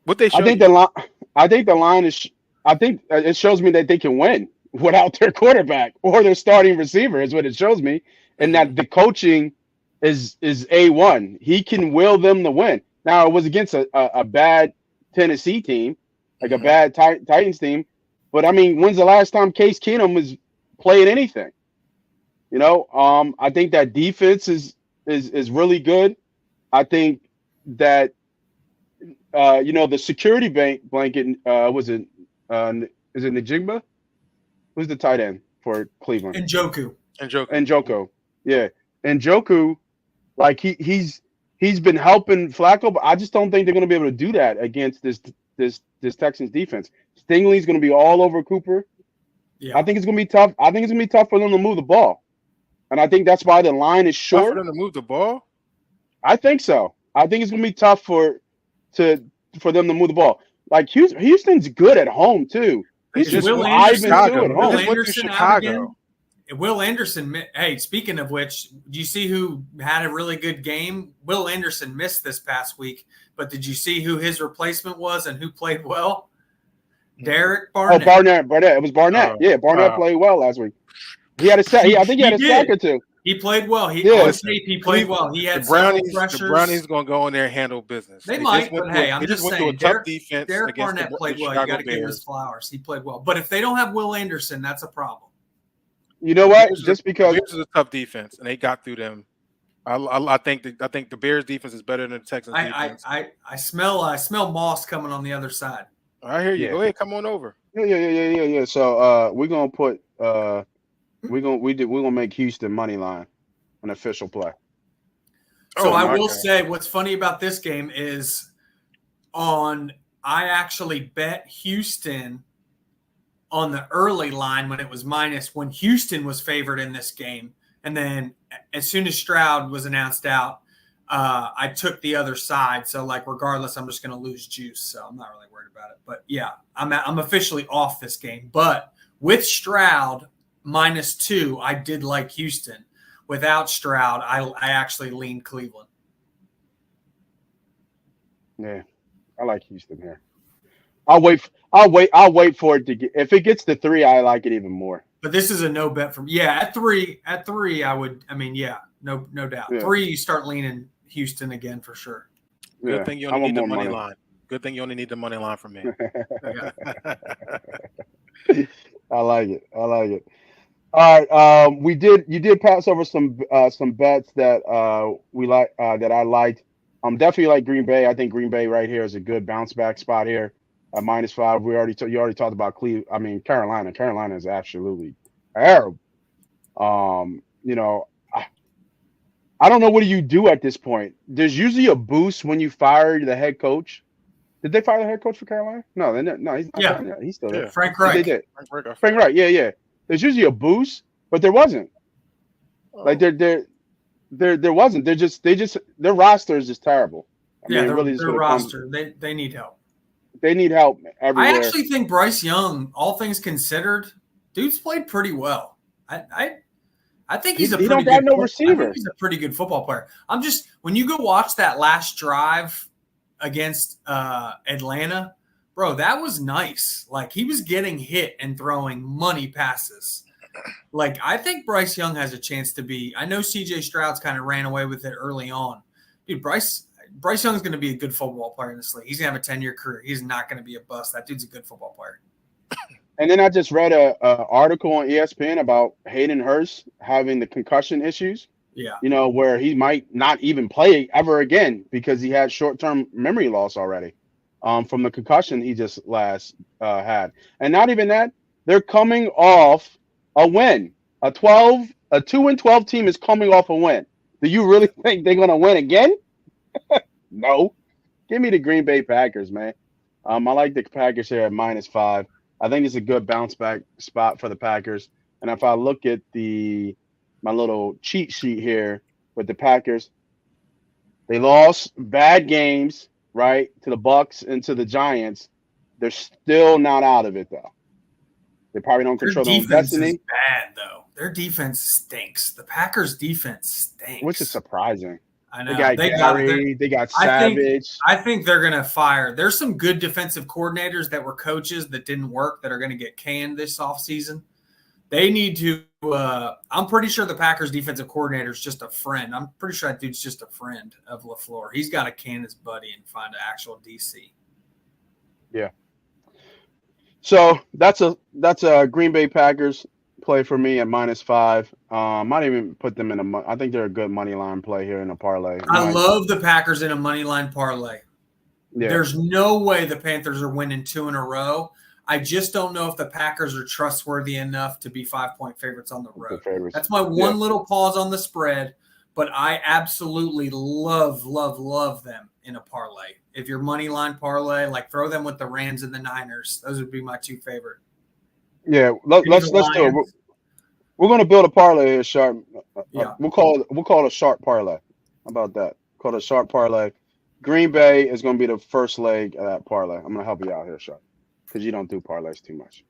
What they show? I think the line is. I think it shows me that they can win without their quarterback or their starting receiver is what it shows me, and that the coaching is A1. He can will them to win. Now it was against a bad Tennessee team, like a bad Titans team, but I mean, when's the last time Case Keenum was playing anything? I think that defense is really good. I think that the security blanket is it Njigba? Who's the tight end for Cleveland? Njoku. Yeah. Njoku, like he's been helping Flacco, but I just don't think they're going to be able to do that against this Texans defense. Stingley's going to be all over Cooper. Yeah. I think it's going to be tough. I think it's going to be tough for them to move the ball. And I think that's why the line is short. Tough for them to move the ball? I think so. I think it's going to be tough for them to move the ball. Like Houston's good at home too. Will Anderson out again? Will Anderson. Hey, speaking of which, do you see who had a really good game? Will Anderson missed this past week, but did you see who his replacement was and who played well? Derek Barnett. Oh, Barnett. It was Barnett. Barnett played well last week. He had a sack. I think he had a sack or two. He played well. He played well. He had the Brownies going to go in there and handle business. They might, but hey, I'm just saying. Derek Barnett played well. You got to give him his flowers. He played well. But if they don't have Will Anderson, that's a problem. You know what? Just because this is a tough defense, and they got through them. I think the Bears defense is better than the Texans defense. I smell Moss coming on the other side. I hear you. Go ahead, come on over. Yeah. So we're gonna put we're gonna make Houston money line an official play. So I will say what's funny about this game is I actually bet Houston on the early line when it was when Houston was favored in this game. And then as soon as Stroud was announced out, I took the other side. So regardless, I'm just going to lose juice. So I'm not really worried about it, but yeah, I'm officially off this game, but with Stroud -2, I did like Houston. Without Stroud, I actually leaned Cleveland. Yeah, I like Houston here. I'll wait for it to get. If it gets to 3, I like it even more. But this is a no bet from at 3. At 3, I would. I mean, no doubt. Yeah. 3, you start leaning Houston again for sure. Good thing you only need the money line. Good thing you only need the money line from me. I like it. I like it. All right. You did pass over some bets that we like that I liked. Definitely like Green Bay. I think Green Bay right here is a good bounce back spot here at -5. You already talked about Cleveland. I mean Carolina. Carolina is absolutely terrible. You know, I don't know what do you do at this point. There's usually a boost when you fire the head coach. Did they fire the head coach for Carolina? No, he's not. Yeah. He's still there. Yeah. Frank Reich. They did. Frank Reich. Yeah. There's usually a boost, but there wasn't. Like there wasn't. Their roster is just terrible. Their roster. They need help. They need help everywhere. I actually think Bryce Young, all things considered, dude's played pretty well. I think he's he don't got no receiver. I think he's a pretty good football player. When you go watch that last drive against Atlanta, bro, that was nice. Like, he was getting hit and throwing money passes. Like, I think Bryce Young has a chance to be. I know CJ Stroud's kind of ran away with it early on. Dude, Bryce Young's going to be a good football player in this league. He's going to have a 10-year career. He's not going to be a bust. That dude's a good football player. And then I just read a article on ESPN about Hayden Hurst having the concussion issues. Yeah. You know, where he might not even play ever again because he had short-term memory loss already from the concussion he just had. And not even that, they're coming off a win. A 2-12 team is coming off a win. Do you really think they're going to win again? No. Give me the Green Bay Packers, man. I like the Packers here at -5. I think it's a good bounce back spot for the Packers. And if I look at my little cheat sheet here with the Packers, they lost bad games, right, to the Bucks and to the Giants. They're still not out of it, though. They probably don't control their own destiny. Is bad, though. Their defense stinks. The Packers' defense stinks. Which is surprising. I know. They got Savage. I think they're going to fire. There's some good defensive coordinators that were coaches that didn't work that are going to get canned this offseason. They need to I'm pretty sure the Packers defensive coordinator is just a friend. I'm pretty sure that dude's just a friend of LaFleur. He's got to can his buddy and find an actual DC. Yeah. So that's a Green Bay Packers play for me at -5. Might even put them in I think they're a good money line play here in a parlay. I love the Packers in a money line parlay. Yeah. There's no way the Panthers are winning 2 in a row. I just don't know if the Packers are trustworthy enough to be 5-point favorites on the road. That's my one little pause on the spread, but I absolutely love them in a parlay. If you're money line parlay, like throw them with the Rams and the Niners. Those would be my 2 favorite. Yeah, let's do it. We're going to build a parlay here, Sharp. Yeah. We'll call it a sharp parlay. How about that? Call it a sharp parlay. Green Bay is going to be the first leg of that parlay. I'm going to help you out here, Sharp, because you don't do parlays too much.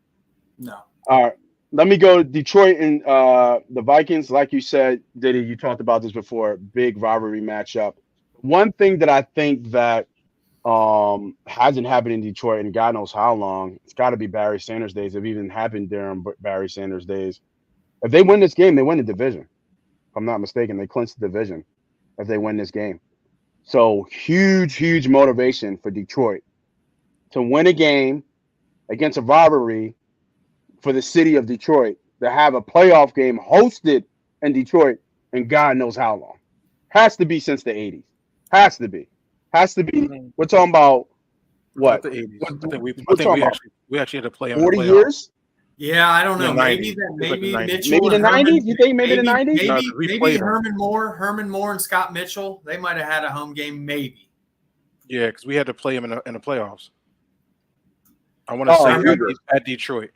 No. All right. Let me go Detroit and the Vikings. Like you said, Diddy, you talked about this before. Big rivalry matchup. One thing that I think that hasn't happened in Detroit in God knows how long, it's got to be Barry Sanders days. If it even happened during Barry Sanders days. If they win this game, they win the division. If I'm not mistaken, they clinch the division if they win this game. So huge motivation for Detroit to win a game against a rivalry for the city of Detroit, to have a playoff game hosted in Detroit in God knows how long. Has to be since the 80s. Has to be. We're talking about what? The 80s. I think we actually had to play 40 years? Yeah, I don't know. Maybe the 90s? You think maybe the 90s? Maybe Herman Moore and Scott Mitchell, they might have had a home game, maybe. Yeah, because we had to play him in the playoffs. I want to say at Detroit.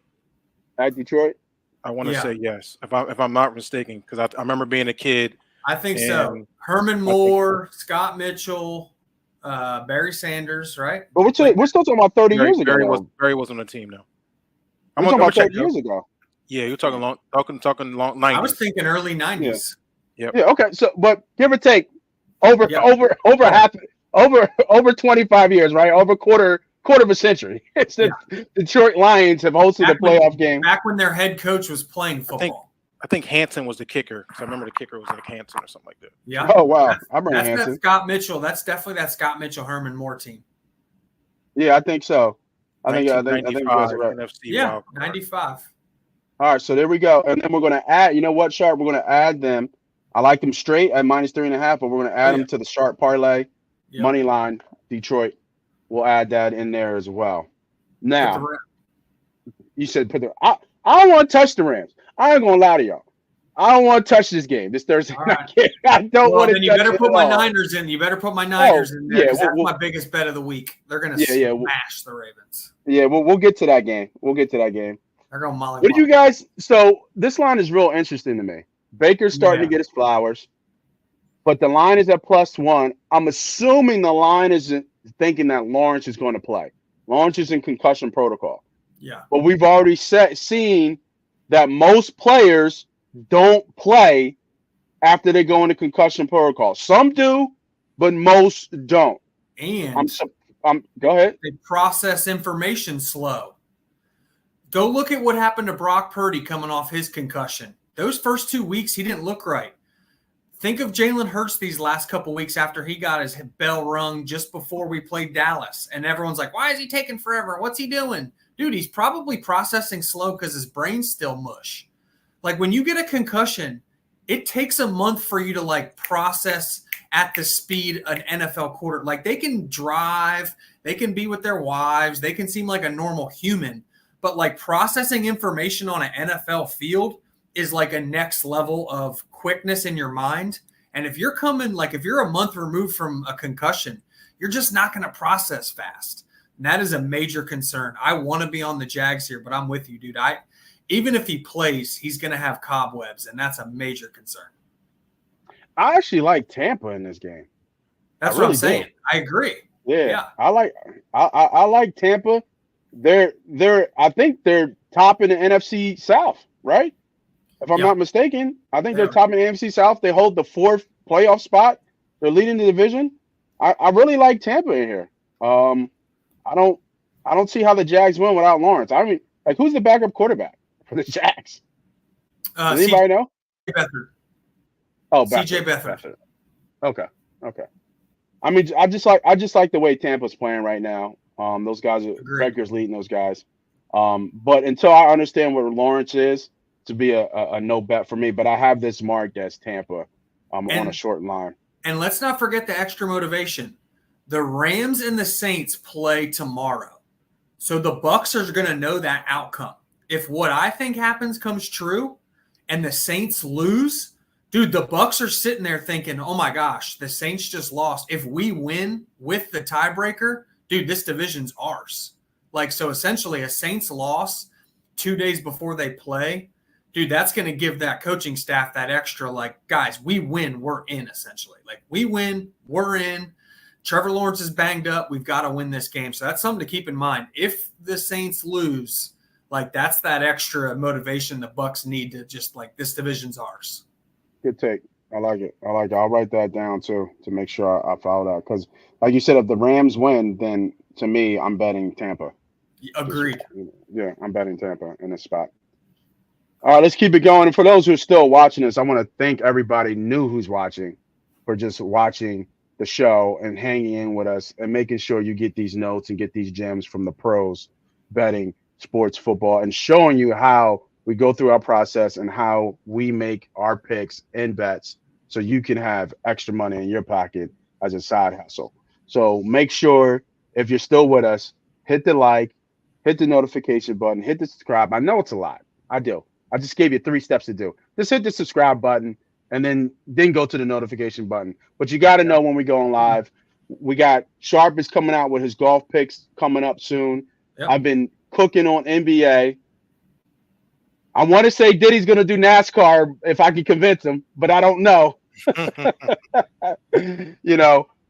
At Detroit? I want to say yes, if I'm not mistaken, because I remember being a kid. I think so. Herman Moore, Scott Mitchell, Barry Sanders, right? But we're still talking about 30 years ago. Barry was on the team now. I'm talking about 30 years ago. Yeah, you're talking long 90s. I was thinking early 90s. Yeah. Yeah. Okay. So, but give or take, over 25 years, right? Over quarter of a century. It's the Detroit Lions have hosted a playoff game back when their head coach was playing football. I think Hansen was the kicker. So I remember the kicker was like Hansen or something like that. Yeah. Oh wow, I remember Hansen. That's Scott Mitchell. That's definitely that Scott Mitchell Herman Moore team. Yeah, I think so. I think you guys 1995 are right. NFC Yeah, wild card. 95. All right, so there we go. And then we're going to add, you know what, Sharp? We're going to add them. I like them straight at -3.5, but we're going to add them to the Sharp parlay. Yep. Money line, Detroit. We'll add that in there as well. Now, you said put the. I don't want to touch the Rams. I ain't going to lie to y'all. I don't want to touch this game this Thursday night game. I don't want to. Then you better put my Niners in. You better put my Niners in there. Yeah, that's my biggest bet of the week. They're going to smash the Ravens. Yeah, we'll get to that game. They're going molly. What do you guys? So this line is real interesting to me. Baker's starting to get his flowers, but the line is at +1. I'm assuming the line isn't thinking that Lawrence is going to play. Lawrence is in concussion protocol. Yeah, but we've already seen that most players don't play after they go into concussion protocol. Some do, but most don't. And go ahead. They process information slow. Go look at what happened to Brock Purdy coming off his concussion. Those first 2 weeks, he didn't look right. Think of Jalen Hurts these last couple weeks after he got his bell rung just before we played Dallas. And everyone's like, why is he taking forever? What's he doing? Dude, he's probably processing slow because his brain's still mush. Like when you get a concussion, it takes a month for you to process at the speed an NFL quarter. Like they can drive, they can be with their wives, they can seem like a normal human. But processing information on an NFL field is like a next level of quickness in your mind. And if you're if you're a month removed from a concussion, you're just not going to process fast. And that is a major concern. I want to be on the Jags here, but I'm with you, dude. Even if he plays, he's going to have cobwebs, and that's a major concern. I actually like Tampa in this game. That's what I'm saying. I agree. Yeah. I like Tampa. I think they're top in the NFC South, right? If I'm not mistaken, I think they're top in the NFC South. They hold the 4th playoff spot. They're leading the division. I really like Tampa in here. I don't see how the Jags win without Lawrence. I mean, who's the backup quarterback for the Jags? Does anybody know? Beathard. Oh, CJ Beathard. Okay. I mean, I just like the way Tampa's playing right now. Those guys are Baker's leading those guys. But until I understand what Lawrence is, to be a no bet for me. But I have this marked as Tampa on a short line. And let's not forget the extra motivation. The Rams and the Saints play tomorrow. So the Bucks are going to know that outcome. If what I think happens comes true and the Saints lose, dude, the Bucks are sitting there thinking, oh my gosh, the Saints just lost. If we win with the tiebreaker, dude, this division's ours. So essentially a Saints loss 2 days before they play, dude, that's going to give that coaching staff that extra, guys, we win, we're in, essentially. We win, we're in. Trevor Lawrence is banged up. We've got to win this game. So that's something to keep in mind. If the Saints lose, that's that extra motivation the Bucks need to just, this division's ours. Good take. I like it. I'll write that down, too, to make sure I follow that. Because, like you said, if the Rams win, then, to me, I'm betting Tampa. Agreed. Yeah, I'm betting Tampa in this spot. All right, let's keep it going. And for those who are still watching this, I want to thank everybody new who's watching for just watching the show and hanging in with us and making sure you get these notes and get these gems from the pros betting sports football and showing you how we go through our process and how we make our picks and bets so you can have extra money in your pocket as a side hustle. So make sure, if you're still with us, hit the like, hit the notification button, hit the subscribe. I know it's a lot. I do. I just gave you 3 steps to do. Just hit the subscribe button and then go to the notification button. But you got to know when we go on live. We got Sharp is coming out with his golf picks coming up soon. Yep. I've been cooking on NBA. I want to say Diddy's going to do NASCAR if I can convince him, but I don't know.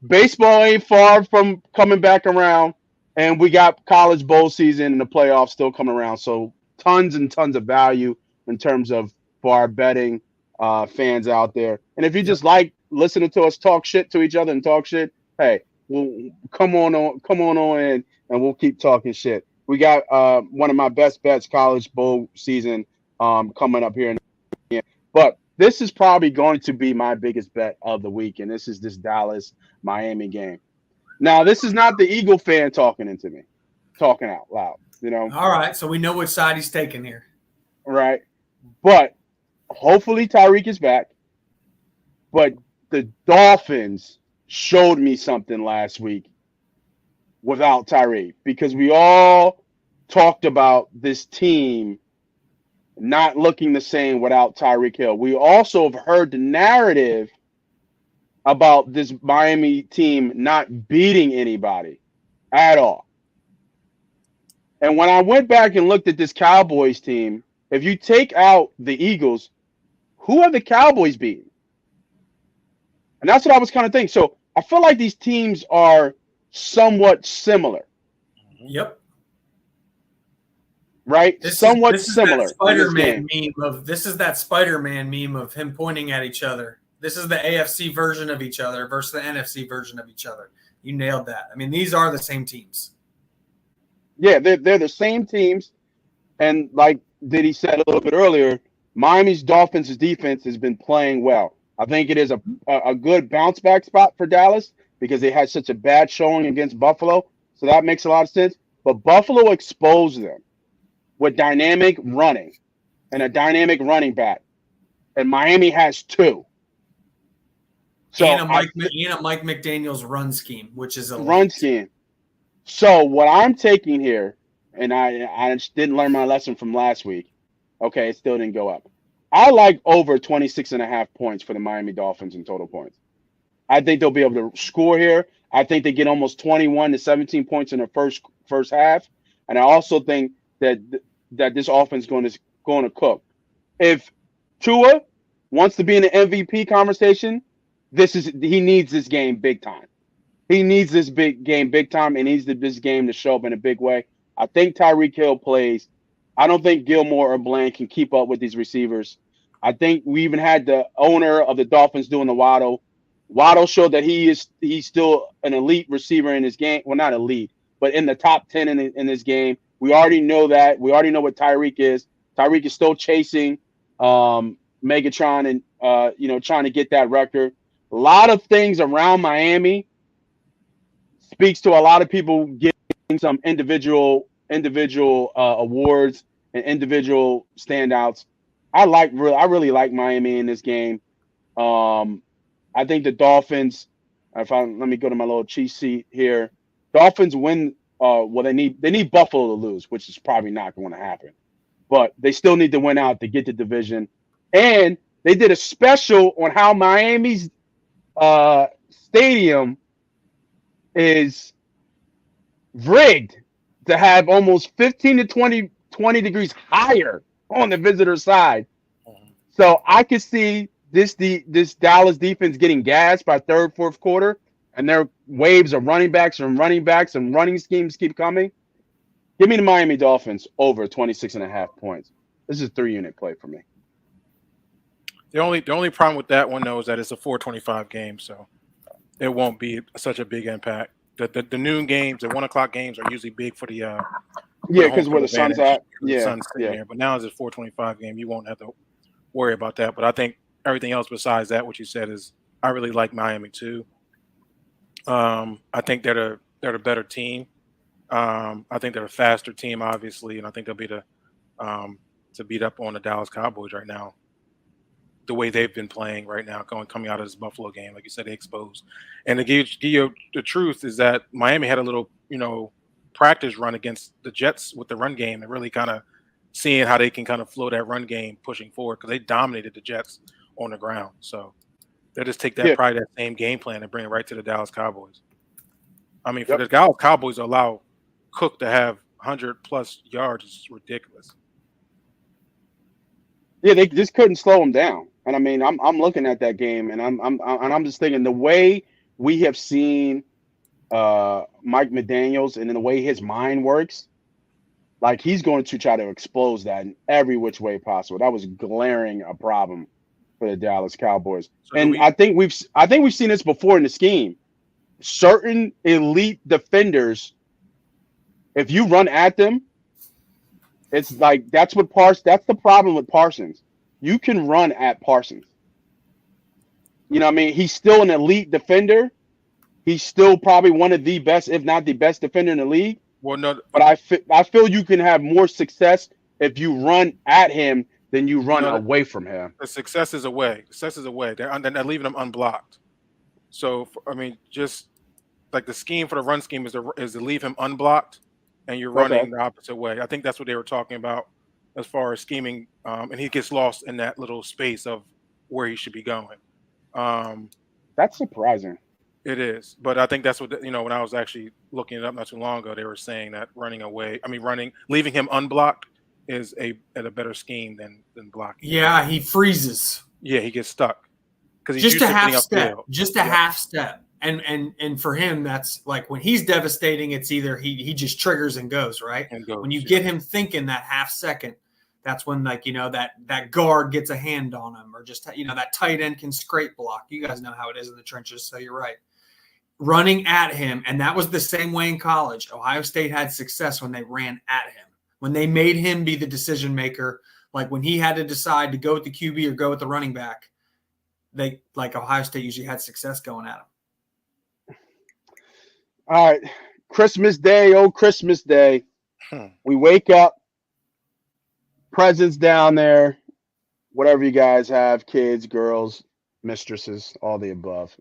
Baseball ain't far from coming back around, and we got college bowl season and the playoffs still coming around. So tons and tons of value in terms of for our betting fans out there. And if you just like listening to us talk shit to each other and talk shit, hey, we'll come on in and we'll keep talking shit. We got one of my best bets, college bowl season, coming up here. But this is probably going to be my biggest bet of the week, and this is this Dallas-Miami game. Now, this is not the Eagle fan talking out loud, All right, so we know which side he's taking here. right? But hopefully Tyreek is back. But the Dolphins showed me something last week without Tyreek, because we all talked about this team not looking the same without Tyreek Hill. We also have heard the narrative about this Miami team not beating anybody at all. And when I went back and looked at this Cowboys team, if you take out the Eagles, who have the Cowboys beaten? And that's what I was kind of thinking. So I feel like these teams are somewhat similar. Yep. Right? Somewhat this is similar. This is that Spider-Man meme of him pointing at each other. This is the AFC version of each other versus the NFC version of each other. You nailed that. I mean, these are the same teams. Yeah, they're the same teams. And like Diddy said a little bit earlier, Miami's Dolphins' defense has been playing well. I think it is a good bounce back spot for Dallas because they had such a bad showing against Buffalo. So that makes a lot of sense. But Buffalo exposed them with dynamic running and a dynamic running back. And Miami has two. So and a Mike McDaniel's run scheme, which is a run scheme. So what I'm taking here, and I just didn't learn my lesson from last week. Okay, it still didn't go up. I like over 26.5 points for the Miami Dolphins in total points. I think they'll be able to score here. I think they get almost 21 to 17 points in the first half. And I also think that this offense is going to cook. If Tua wants to be in the MVP conversation, he needs this game big time. He needs this big game big time, and needs this game to show up in a big way. I think Tyreek Hill plays. I don't think Gilmore or Bland can keep up with these receivers. I think we even had the owner of the Dolphins doing the Waddle. Waddle showed that he's still an elite receiver in his game. Well, not elite, but in the top 10 in this game. We already know that. We already know what Tyreek is. Tyreek is still chasing Megatron and trying to get that record. A lot of things around Miami speaks to a lot of people getting some individual awards and individual standouts. I really like Miami in this game. I think the Dolphins. Let me go to my little cheat sheet here. Dolphins win. They need Buffalo to lose, which is probably not going to happen. But they still need to win out to get the division. And they did a special on how Miami's stadium is rigged to have almost 15 to 20 degrees higher on the visitor side. So I could see this Dallas defense getting gassed by third, fourth quarter, and their waves of running backs and running schemes keep coming. Give me the Miami Dolphins over 26.5 points. This is a 3-unit play for me. The only problem with that one, though, is that it's a 4:25 game, so it won't be such a big impact. The noon games, the 1 o'clock games are usually big for the because where the sun's at. The sun's sitting there. But now it's a 4:25 game. You won't have to worry about that. But I think everything else besides that, what you said, is I really like Miami too. I think they're a better team. I think they're a faster team, obviously, and I think they'll be to beat up on the Dallas Cowboys right now. The way they've been playing right now, coming out of this Buffalo game, like you said, they exposed. And to give you the truth is that Miami had a little, practice run against the Jets with the run game and really kind of seeing how they can kind of flow that run game pushing forward because they dominated the Jets on the ground. So they'll just take that probably that same game plan and bring it right to the Dallas Cowboys. I mean, for the Dallas Cowboys to allow Cook to have 100+ yards is ridiculous. Yeah, they just couldn't slow him down. And I mean, I'm looking at that game, and I'm just thinking the way we have seen Mike McDaniels and in the way his mind works, like he's going to try to expose that in every which way possible. That was glaring a problem for the Dallas Cowboys. So and I think we've seen this before in the scheme. Certain elite defenders, if you run at them, it's like that's the problem with Parsons. You can run at Parsons. You know what I mean? He's still an elite defender. he's still probably one of the best, if not the best defender in the league. Well, no, But I feel you can have more success if you run at him than you run away from him. the success is away. Success is away. They're leaving him unblocked. So just like the scheme for the run scheme is to leave him unblocked, and you're running the opposite way. I think that's what they were talking about as far as scheming, and he gets lost in that little space of where he should be going. That's surprising. It is, but I think that's what when I was actually looking it up not too long ago, they were saying that leaving him unblocked is a better scheme than blocking. Yeah, he freezes. Yeah, he gets stuck because he's just used a to half getting step. upfield. Just a half step, and for him, that's like when he's devastating. It's either he just triggers and goes right. And goes, when you get him thinking that half second, that's when that guard gets a hand on him, or just that tight end can scrape block. You guys know how it is in the trenches, so you're right. Running at him, and that was the same way in college. Ohio State had success when they ran at him, when they made him be the decision maker. Like when he had to decide to go with the QB or go with the running back, Ohio State usually had success going at him. All right, Christmas Day, Christmas Day. We wake up, presents down there, whatever you guys have, kids, girls, mistresses, all the above.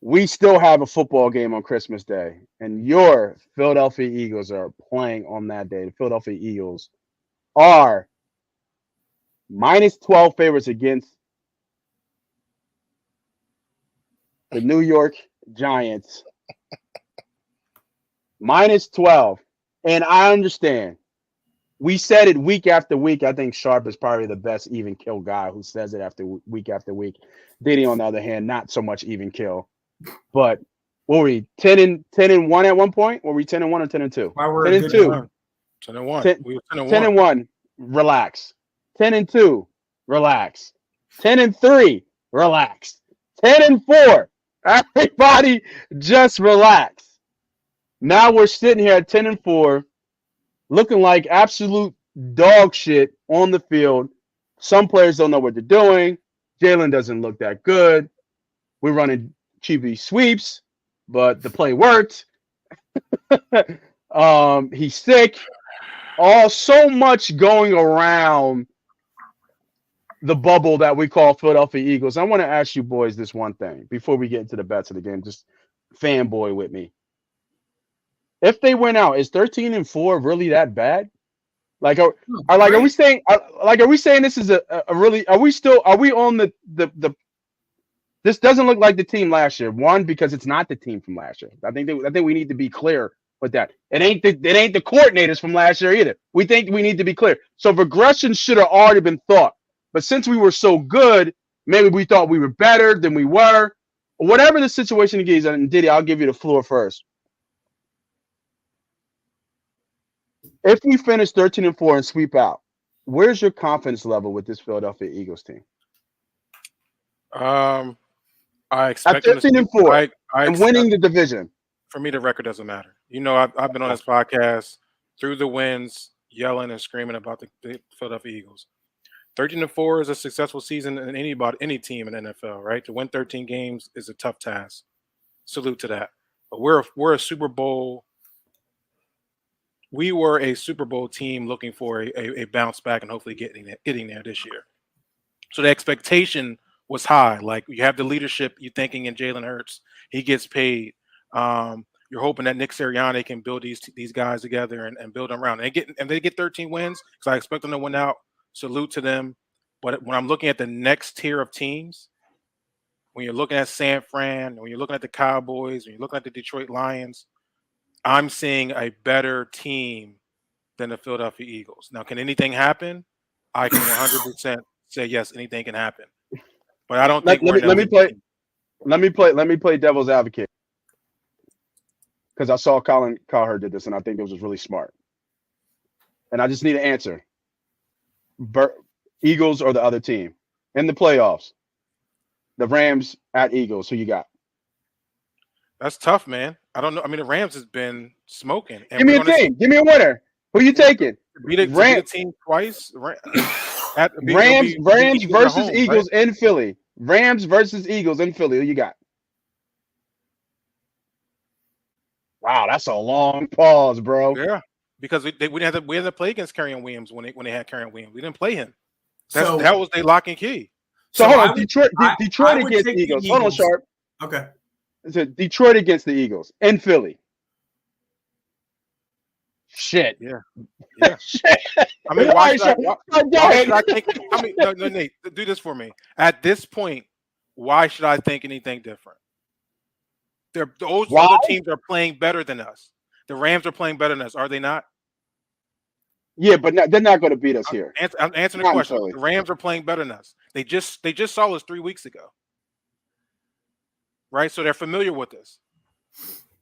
We still have a football game on Christmas Day, and your Philadelphia Eagles are playing on that day. The Philadelphia Eagles are -12 favorites against the New York Giants. -12. And I understand. We said it week after week. I think Sharp is probably the best even kill guy who says it after week. Diddy, on the other hand, not so much even kill. But what were we 10-1 at one point? Were we 10-1 or 10-2? 10-2. 10-1. We were 10-1. 10-1. Relax. 10-2. Relax. 10-3. Relax. 10-4. Everybody just relax. Now we're sitting here at 10-4, looking like absolute dog shit on the field. Some players don't know what they're doing. Jalen doesn't look that good. We're running QB sweeps, but the play worked. He's sick. So much going around the bubble that we call Philadelphia Eagles. I want to ask you boys this one thing before we get into the bets of the game. Just fanboy with me. If they win out, is 13-4 really that bad? Are we saying this is a really? Are we on the? This doesn't look like the team last year. One, because it's not the team from last year. I think we need to be clear with that. It ain't the coordinators from last year either. We think we need to be clear. So regression should have already been thought. But since we were so good, maybe we thought we were better than we were. Whatever the situation is, and Diddy, I'll give you the floor first. If we finish 13-4 and sweep out, where's your confidence level with this Philadelphia Eagles team? I expect at 13-4 and winning the division. For me, the record doesn't matter. I've been on this podcast through the wins, yelling and screaming about the Philadelphia Eagles. 13-4 is a successful season in any team in the NFL, right? To win 13 games is a tough task. Salute to that. But we're a Super Bowl. We were a Super Bowl team looking for a bounce back and hopefully getting there this year. So the expectation was high. Like, you have the leadership, you're thinking in Jalen Hurts, he gets paid. You're hoping that Nick Sirianni can build these guys together and build them around. And they get 13 wins because I expect them to win out. Salute to them. But when I'm looking at the next tier of teams, when you're looking at San Fran, when you're looking at the Cowboys, when you're looking at the Detroit Lions, I'm seeing a better team than the Philadelphia Eagles. Now, can anything happen? I can 100% say yes, anything can happen. But I don't think let me play devil's advocate, because I saw Colin Cowherd did this, and I think it was really smart. And I just need an answer. Eagles or the other team in the playoffs? The Rams at Eagles. Who you got? That's tough, man. I don't know. I mean, the Rams has been smoking. And give me a team. Give me a winner. Who you taking? Beat a team twice. Rams versus Eagles in Philly. Rams versus Eagles in Philly. Who you got? Wow, that's a long pause, bro. Yeah, because we didn't have to play against Kerryon Williams when they had Kerryon Williams. We didn't play him. That was their lock and key. So hold on, Detroit against the Eagles. Hold on, Sharp. Okay. So Detroit against the Eagles in Philly. Shit. Yeah. Shit. I mean, why should I think? No, Nate, do this for me. At this point, why should I think anything different? Those other teams are playing better than us. The Rams are playing better than us, are they not? Yeah, but they're not going to beat us here. I'm answering the question. The Rams are playing better than us. They just saw us 3 weeks ago, right? So they're familiar with us.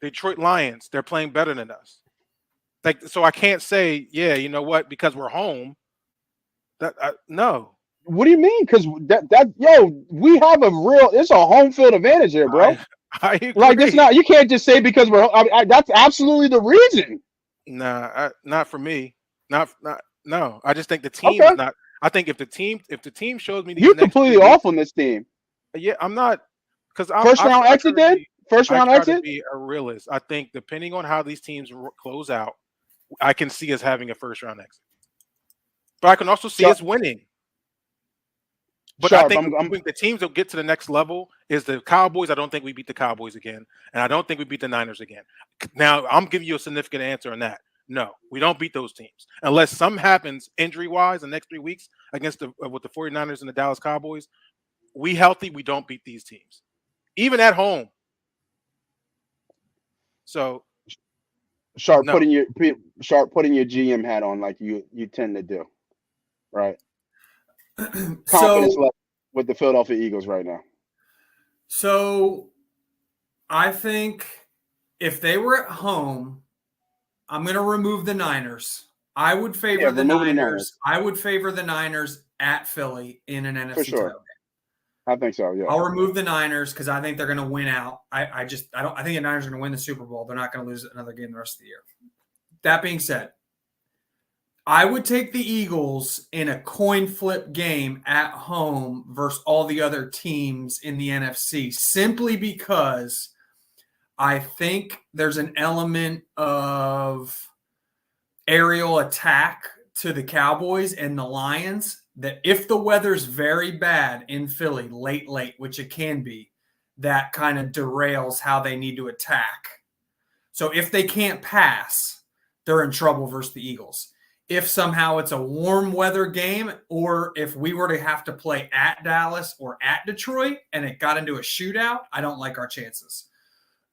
Detroit Lions, they're playing better than us. So I can't say, yeah, you know what, because we're home. No. What do you mean? Because we have it's a home field advantage here, bro. I agree. Like it's not. You can't just say because we're. That's absolutely the reason. Nah, not for me. No. I just think the team is not. I think if the team shows me you're completely off on this team. Yeah, I'm not because first round exit. First round exit. To be a realist. I think depending on how these teams close out, I can see us having a first round exit. But I can also see us winning. But I think the teams that get to the next level is the Cowboys. I don't think we beat the Cowboys again, and I don't think we beat the Niners again. Now, I'm giving you a significant answer on that. No, we don't beat those teams unless something happens injury-wise in the next 3 weeks against with the 49ers and the Dallas Cowboys. We healthy, we don't beat these teams, even at home. So, Sharp putting your GM hat on like you tend to do, right? Confidence level with the Philadelphia Eagles right now. So, I think if they were at home, I'm going to remove the Niners. I would favor the Niners. I would favor the Niners at Philly in an NFC title game. I think so. Yeah, I'll remove the Niners because I think they're going to win out. I think the Niners are going to win the Super Bowl. They're not going to lose another game the rest of the year. That being said, I would take the Eagles in a coin flip game at home versus all the other teams in the NFC simply because I think there's an element of aerial attack to the Cowboys and the Lions that if the weather's very bad in Philly late, which it can be, that kind of derails how they need to attack. So if they can't pass, they're in trouble versus the Eagles. If somehow it's a warm weather game, or if we were to have to play at Dallas or at Detroit and it got into a shootout, I don't like our chances.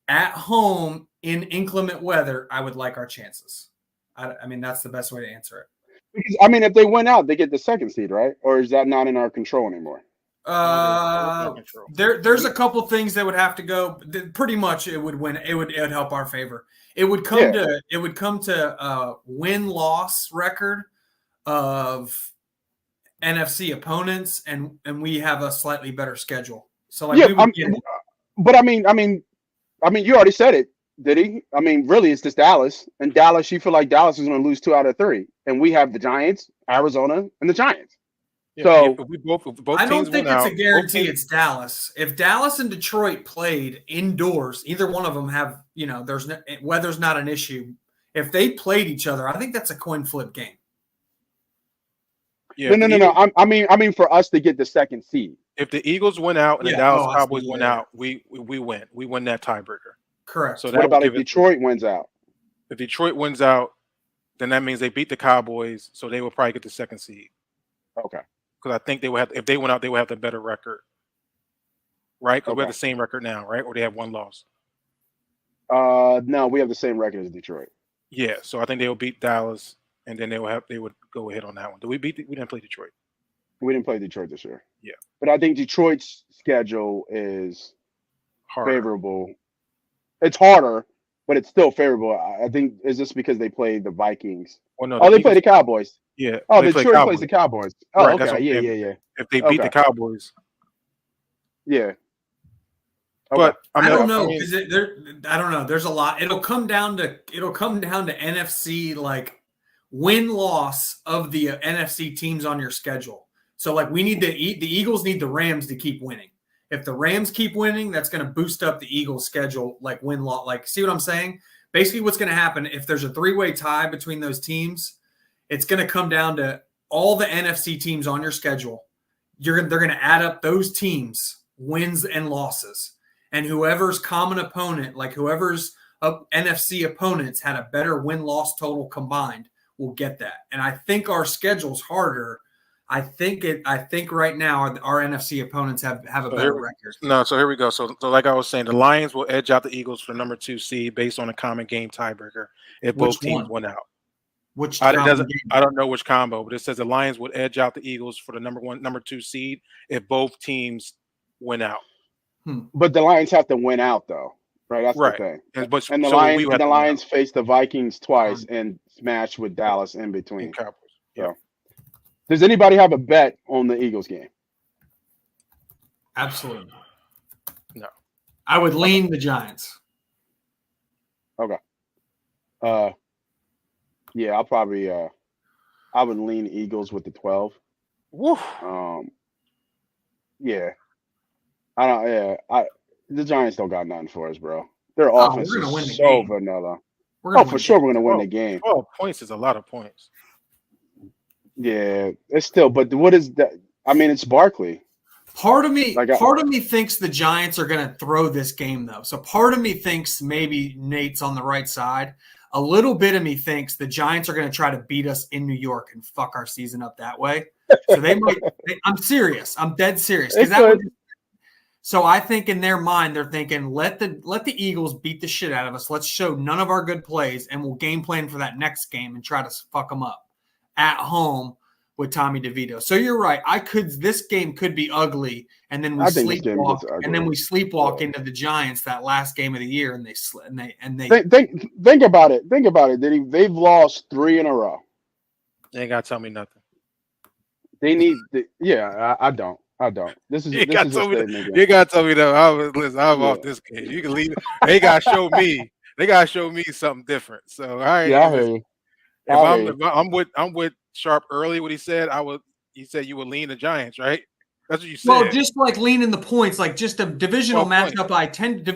At home in inclement weather, I would like our chances. I mean, that's the best way to answer it. Because, I mean, if they win out, they get the second seed, right? Or is that not in our control anymore? There's a couple things that would have to go. Pretty much, it would win. It would help our favor. It would come to win-loss record of NFC opponents, and we have a slightly better schedule. So like, but I mean, you already said it, Diddy. I mean, really, it's just Dallas, and Dallas. You feel like Dallas is going to lose 2 out of 3, and we have the Giants, Arizona, and the Giants. Yeah, so both I don't think it's a guarantee it's Dallas. If Dallas and Detroit played indoors, either one of them have, weather's not an issue. If they played each other, I think that's a coin flip game. Yeah, no. I mean, for us to get the second seed. If the Eagles win out and the Dallas Cowboys win out, we win. We win that tiebreaker. Correct. So what about if Detroit wins out? If Detroit wins out, then that means they beat the Cowboys, so they will probably get the second seed. Okay. Because I think they would have, if they went out, they would have the better record, right? Because we have the same record now, right? Or they have 1 loss. No, we have the same record as Detroit. Yeah, so I think they will beat Dallas, and then they would go ahead on that one. We didn't play Detroit. We didn't play Detroit this year. Yeah, but I think Detroit's schedule is favorable. It's harder, but it's still favorable. I think it's just because they play the Vikings. Well, no, they play the Cowboys. Yeah. Oh, Detroit plays the Cowboys. Oh, right, okay. Yeah. If they beat the Cowboys. Yeah. Okay. But I don't know because I don't know. There's a lot. It'll come down to NFC like win-loss of the NFC teams on your schedule. So like the Eagles need the Rams to keep winning. If the Rams keep winning, that's going to boost up the Eagles schedule like win-loss. Like, see what I'm saying? basically what's going to happen if there's a three-way tie between those teams, it's going to come down to all the NFC teams on your schedule. They're going to add up those teams' wins and losses. And whoever's common opponent, like whoever's NFC opponents had a better win-loss total combined will get that. And I think our schedule's harder. I think right now our NFC opponents have a better record. No, so here we go. So like I was saying, the Lions will edge out the Eagles for number 2 seed based on a common game tiebreaker if both teams win out. I don't know which combo, but it says the Lions would edge out the Eagles for the number 2 seed if both teams win out. But the Lions have to win out, though, right? That's the thing. And the Lions face the Vikings twice and smash with Dallas in between. Cowboys. So, does anybody have a bet on the Eagles game? Absolutely no. I would lean the Giants. Okay. Yeah, I'll probably I would lean Eagles with the 12. Woof. Yeah. The Giants don't got nothing for us, bro. Their offense is so vanilla. For sure we're gonna win the game. 12 points is a lot of points. Yeah, it's still, but what is that? I mean, it's Barkley. Part of me thinks the Giants are going to throw this game, though. So part of me thinks maybe Nate's on the right side. A little bit of me thinks the Giants are going to try to beat us in New York and fuck our season up that way. So they might. I'm serious. I'm dead serious. So I think in their mind they're thinking, let the Eagles beat the shit out of us. Let's show none of our good plays, and we'll game plan for that next game and try to fuck them up at home with Tommy DeVito. So you're right. This game could be ugly, and then we sleepwalk, into the Giants that last game of the year, and they think about it. Think about it. They've lost 3 in a row. They ain't got to tell me nothing. They need. I don't. This is. You got to tell me though. I'm off this game. You can leave. They got to show me. They got to show me something different. So all right. Yeah, I hear you. If I'm with Sharp early, what he said, he said you would lean the Giants, right? That's what you said. Well, just like leaning the points, like just a divisional matchup. I tend to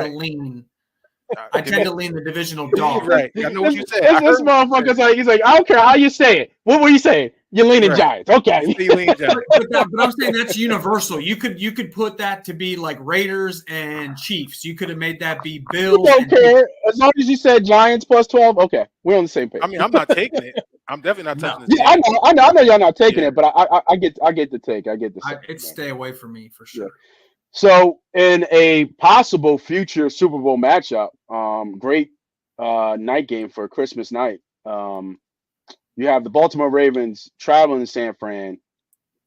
lean. I tend to lean the divisional dog. Right. I know what you said. This motherfucker's like, he's like, I don't care how you say it. What were you saying? You're leaning Giants. Okay. But I'm saying that's universal. You could put that to be like Raiders and Chiefs. You could have made that be Bills. I don't care. As long as you said Giants plus 12, okay. We're on the same page. I mean, I'm not taking it. I'm definitely not touching this. Yeah, I know y'all not taking it, but I get the take. I get the take. Stay away from me for sure. Yeah. So in a possible future Super Bowl matchup, great night game for Christmas night. You have the Baltimore Ravens traveling to San Fran,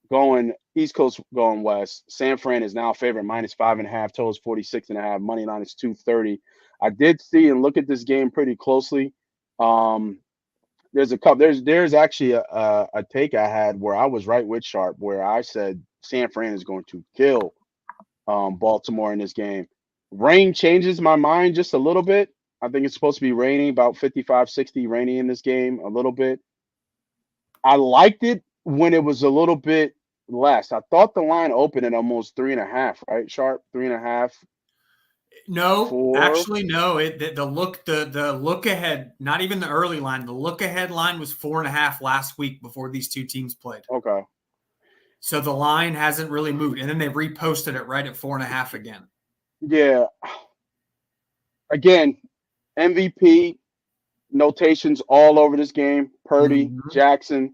going East Coast, going West. San Fran is now favored -5.5, totals 46.5, money line is 230. I did see and look at this game pretty closely. There's a couple. There's actually a take I had where I was right with Sharp, where I said San Fran is going to kill Baltimore in this game. Rain changes my mind just a little bit. I think it's supposed to be raining, about 55, 60 rainy in this game, a little bit. I liked it when it was a little bit less. I thought the line opened at almost 3.5, right? Sharp 3.5. No, 4. actually, no. The look ahead, not even the early line. The look ahead line was 4.5 last week before these two teams played. Okay. So the line hasn't really moved, and then they reposted it right at 4.5 again. Yeah. Again, MVP notations all over this game. Purdy, Jackson.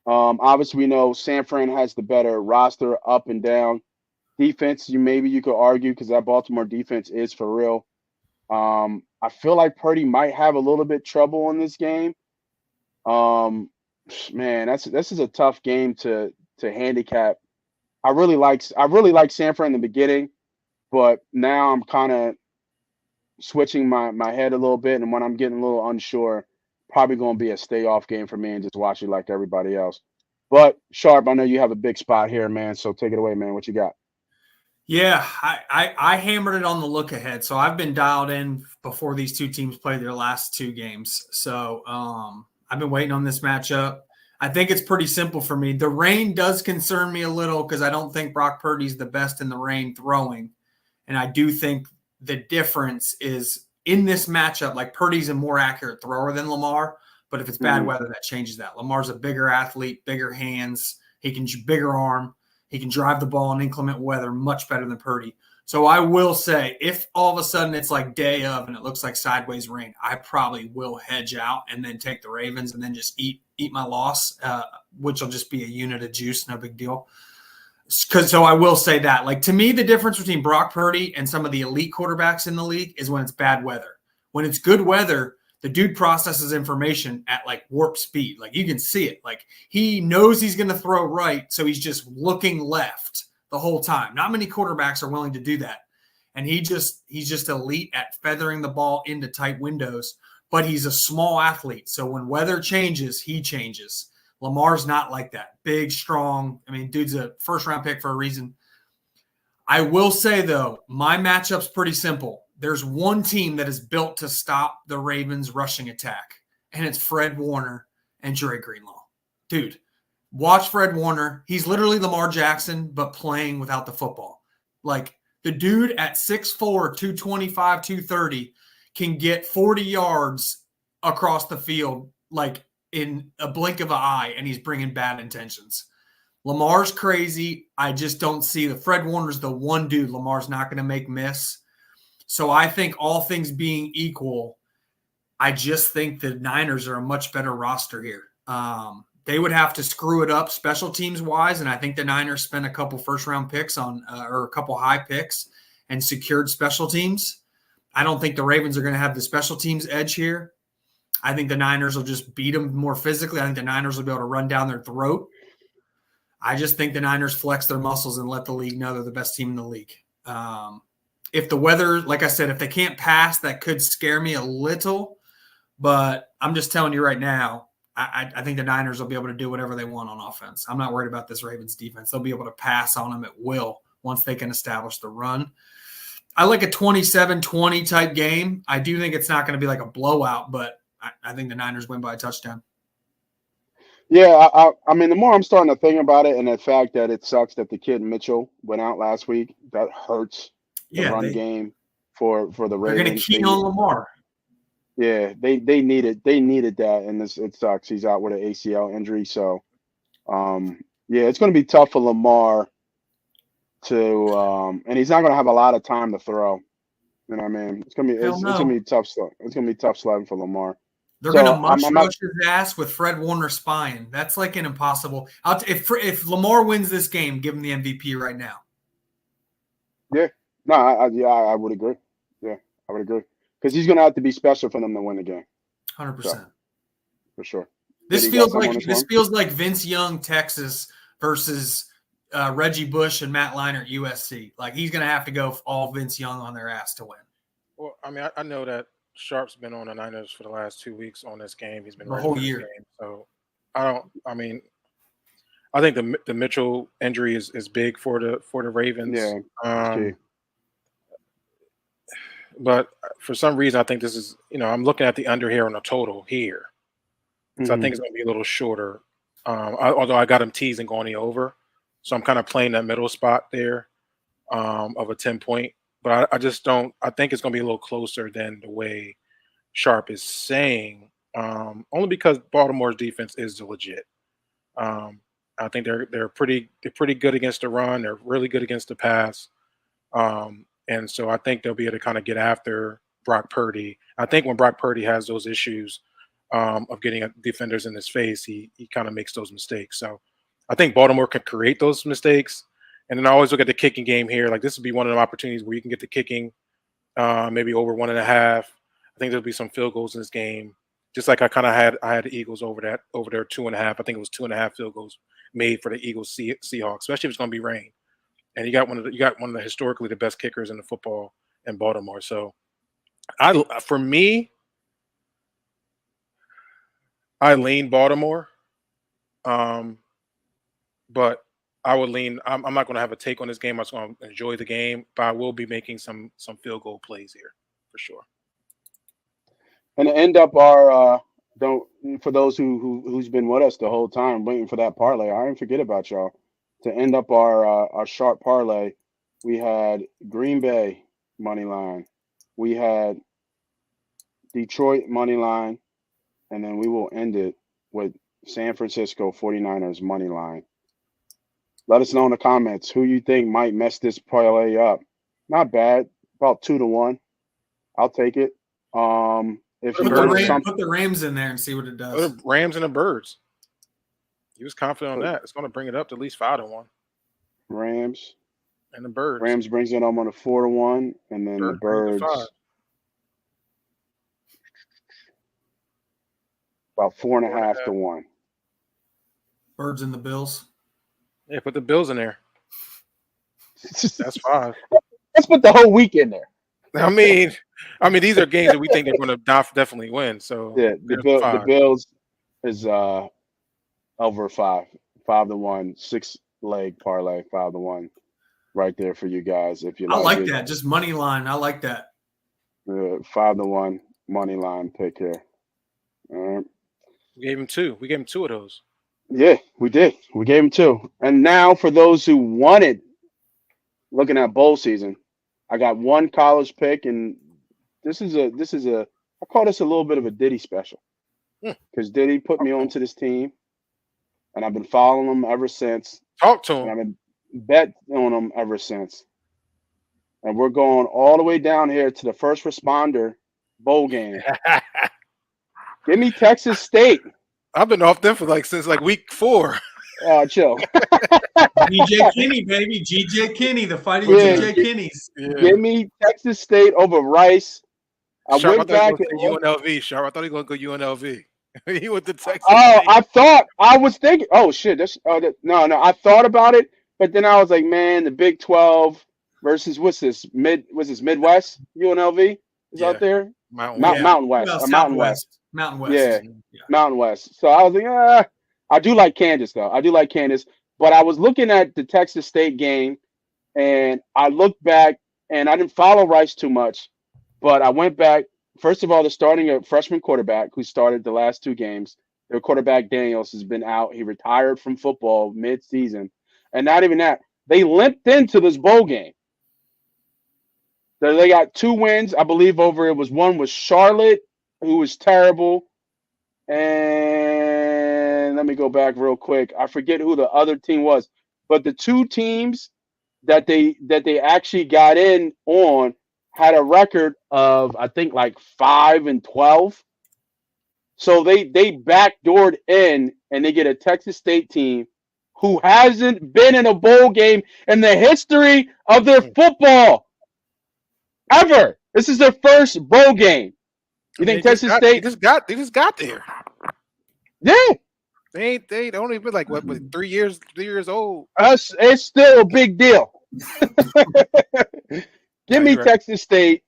Obviously, we know San Fran has the better roster up and down. Defense, you could argue because that Baltimore defense is for real. I feel like Purdy might have a little bit trouble in this game. Man, this is a tough game to handicap. I really like San Fran in the beginning, but now I'm kind of switching my head a little bit, and when I'm getting a little unsure, probably going to be a stay off game for me and just watch it like everybody else. But Sharp, I know you have a big spot here, man. So take it away, man. What you got? Yeah, I hammered it on the look ahead. So I've been dialed in before these two teams play their last two games. So I've been waiting on this matchup. I think it's pretty simple for me. The rain does concern me a little because I don't think Brock Purdy's the best in the rain throwing. And I do think the difference is in this matchup, like Purdy's a more accurate thrower than Lamar, but if it's bad weather, that changes that. Lamar's a bigger athlete, bigger hands. He can bigger arm. He can drive the ball in inclement weather much better than Purdy. So I will say, if all of a sudden it's like day of and it looks like sideways rain, I probably will hedge out and then take the Ravens and then just eat my loss, which will just be a unit of juice, no big deal. So I will say that, like, to me, the difference between Brock Purdy and some of the elite quarterbacks in the league is when it's bad weather. When it's good weather, the dude processes information at like warp speed. Like, you can see it. Like, he knows he's going to throw right, so he's just looking left the whole time. Not many quarterbacks are willing to do that. And he's just elite at feathering the ball into tight windows, but he's a small athlete. So when weather changes, he changes. Lamar's not like that. Big, strong. I mean, dude's a first-round pick for a reason. I will say, though, my matchup's pretty simple. There's one team that is built to stop the Ravens' rushing attack, and it's Fred Warner and Dre Greenlaw. Dude, watch Fred Warner. He's literally Lamar Jackson, but playing without the football. Like, the dude at 6'4", 225, 230 can get 40 yards across the field, like, in a blink of an eye, and he's bringing bad intentions. Lamar's crazy. I just don't see the Fred Warner's the one dude Lamar's not going to make miss. So I think all things being equal, I just think the Niners are a much better roster here. They would have to screw it up special teams wise, and I think the Niners spent a couple first-round picks on or a couple high picks and secured special teams. I don't think the Ravens are going to have the special teams edge here. I think the Niners will just beat them more physically. I think the Niners will be able to run down their throat. I just think the Niners flex their muscles and let the league know they're the best team in the league. If the weather, like I said, if they can't pass, that could scare me a little. But I'm just telling you right now, I think the Niners will be able to do whatever they want on offense. I'm not worried about this Ravens defense. They'll be able to pass on them at will once they can establish the run. I like a 27-20 type game. I do think it's not going to be like a blowout, but I think the Niners win by a touchdown. Yeah, I mean, the more I'm starting to think about it, and the fact that it sucks that the kid Mitchell went out last week, that hurts the run game for the Ravens. They're going to key on Lamar. Yeah, they needed that, and it sucks. He's out with an ACL injury, so yeah, it's going to be tough for Lamar to, and he's not going to have a lot of time to throw. You know what I mean? It's going to be tough. It's going to be tough sledding for Lamar. They're going to rush his ass with Fred Warner spying. That's like an impossible. If Lamar wins this game, give him the MVP right now. Yeah, no, I would agree. Yeah, I would agree because he's going to have to be special for them to win the game. 100%, so, for sure. This feels like Vince Young, Texas versus Reggie Bush and Matt Leinart, USC. Like, he's going to have to go all Vince Young on their ass to win. Well, I mean, I know that Sharp's been on the Niners for the last 2 weeks on this game. He's been the whole year. Game, so I think the Mitchell injury is big for the Ravens. Yeah. But for some reason, I think this is, I'm looking at the under here on the total here. So I think it's going to be a little shorter. Although I got him teasing going the over. So I'm kind of playing that middle spot there of a 10-point. But I just don't – I think it's going to be a little closer than the way Sharp is saying, only because Baltimore's defense is legit. I think they're pretty good against the run. They're really good against the pass. And so I think they'll be able to kind of get after Brock Purdy. I think when Brock Purdy has those issues of getting defenders in his face, he kind of makes those mistakes. So I think Baltimore can create those mistakes. And then I always look at the kicking game here. Like, this would be one of the opportunities where you can get the kicking maybe over 1.5. I think there'll be some field goals in this game. Just like I had the Eagles over there 2.5. I think it was 2.5 field goals made for the Eagles Seahawks, especially if it's going to be rain. And you got one of the historically the best kickers in the football in Baltimore. So for me, I lean Baltimore. But I would lean. I'm not going to have a take on this game. I'm just going to enjoy the game, but I will be making some field goal plays here for sure. And to end up our for those who's been with us the whole time waiting for that parlay, I didn't forget about y'all. To end up our sharp parlay, we had Green Bay money line, we had Detroit money line, and then we will end it with San Francisco 49ers money line. Let us know in the comments who you think might mess this parlay up. Not bad, about 2-1. I'll take it. If Put you the, want put the Rams in there and see what it does. The Rams and the Birds. He was confident on that. It's going to bring it up to at least 5-1. Rams and the Birds. Rams brings it up on a 4-1, and then the Birds about 4.5-1. Birds and the Bills. Yeah, put the Bills in there. That's 5. Let's put the whole week in there. I mean, these are games that we think they're going to definitely win. So yeah, the Bills is over 5-1, 6-leg parlay, 5-1, right there for you guys. If you I like that, just money line. I like that. 5-1 money line pick here. All right. We gave him 2. We gave him 2 of those. Yeah, we did. We gave him 2. And now for those who wanted, looking at bowl season, I got one college pick, and this is a I call this a little bit of a Diddy special, because Diddy put me onto this team, and I've been following him ever since. Talk to him. And I've been bet on him ever since. And we're going all the way down here to the first responder bowl game. Give me Texas State. I've been off them since week 4. Oh, chill. GJ Kinney, baby. GJ Kinney, the fighting GJ Kinneys. Yeah. Give me Texas State over Rice. I went back to UNLV. Sharp, I thought he was going to go UNLV. He went to Texas. Oh, I was thinking. Oh shit! No. I thought about it, but then I was like, man, the Big 12 versus what's this Midwest? UNLV is out there. Mountain West. No, Mountain West. Mountain West. Yeah, Mountain West. So I was like, I do like Kansas though. I do like Kansas, but I was looking at the Texas State game, and I looked back, and I didn't follow Rice too much, but I went back. First of all, they're starting a freshman quarterback who started the last 2 games. Their quarterback, Daniels, has been out. He retired from football mid-season. And not even that. They limped into this bowl game. They got 2 wins, I believe, one was Charlotte, who was terrible. And let me go back real quick. I forget who the other team was. But the 2 teams that they actually got in on had a record of, I think, 5-12. So they backdoored in, and they get a Texas State team who hasn't been in a bowl game in the history of their football ever. This is their first bowl game. You think Texas State? They just got there. Yeah. They only been 3 years old. It's still a big deal. Give me Texas State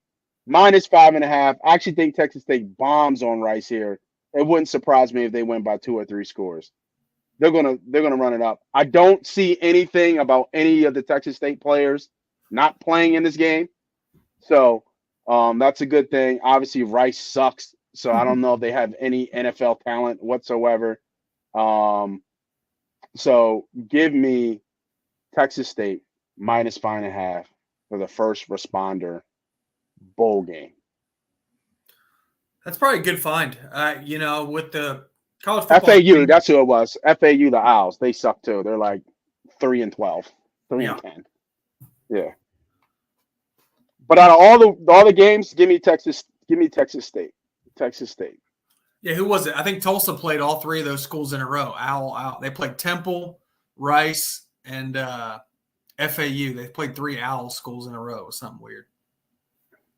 minus 5.5. I actually think Texas State bombs on Rice here. It wouldn't surprise me if they win by 2 or 3 scores. They're gonna run it up. I don't see anything about any of the Texas State players not playing in this game. So that's a good thing. Obviously, Rice sucks. So I don't know if they have any NFL talent whatsoever. So give me Texas State minus 5.5 for the first responder bowl game. That's probably a good find. With the college football FAU, team, that's who it was. FAU, the Owls, they suck too. They're 3-12, 3-10. Yeah. But out of all the games, give me Texas State. Texas State. Yeah, who was it? I think Tulsa played all 3 of those schools in a row. Owl. They played Temple, Rice, and FAU. They played 3 Owl schools in a row. Something weird.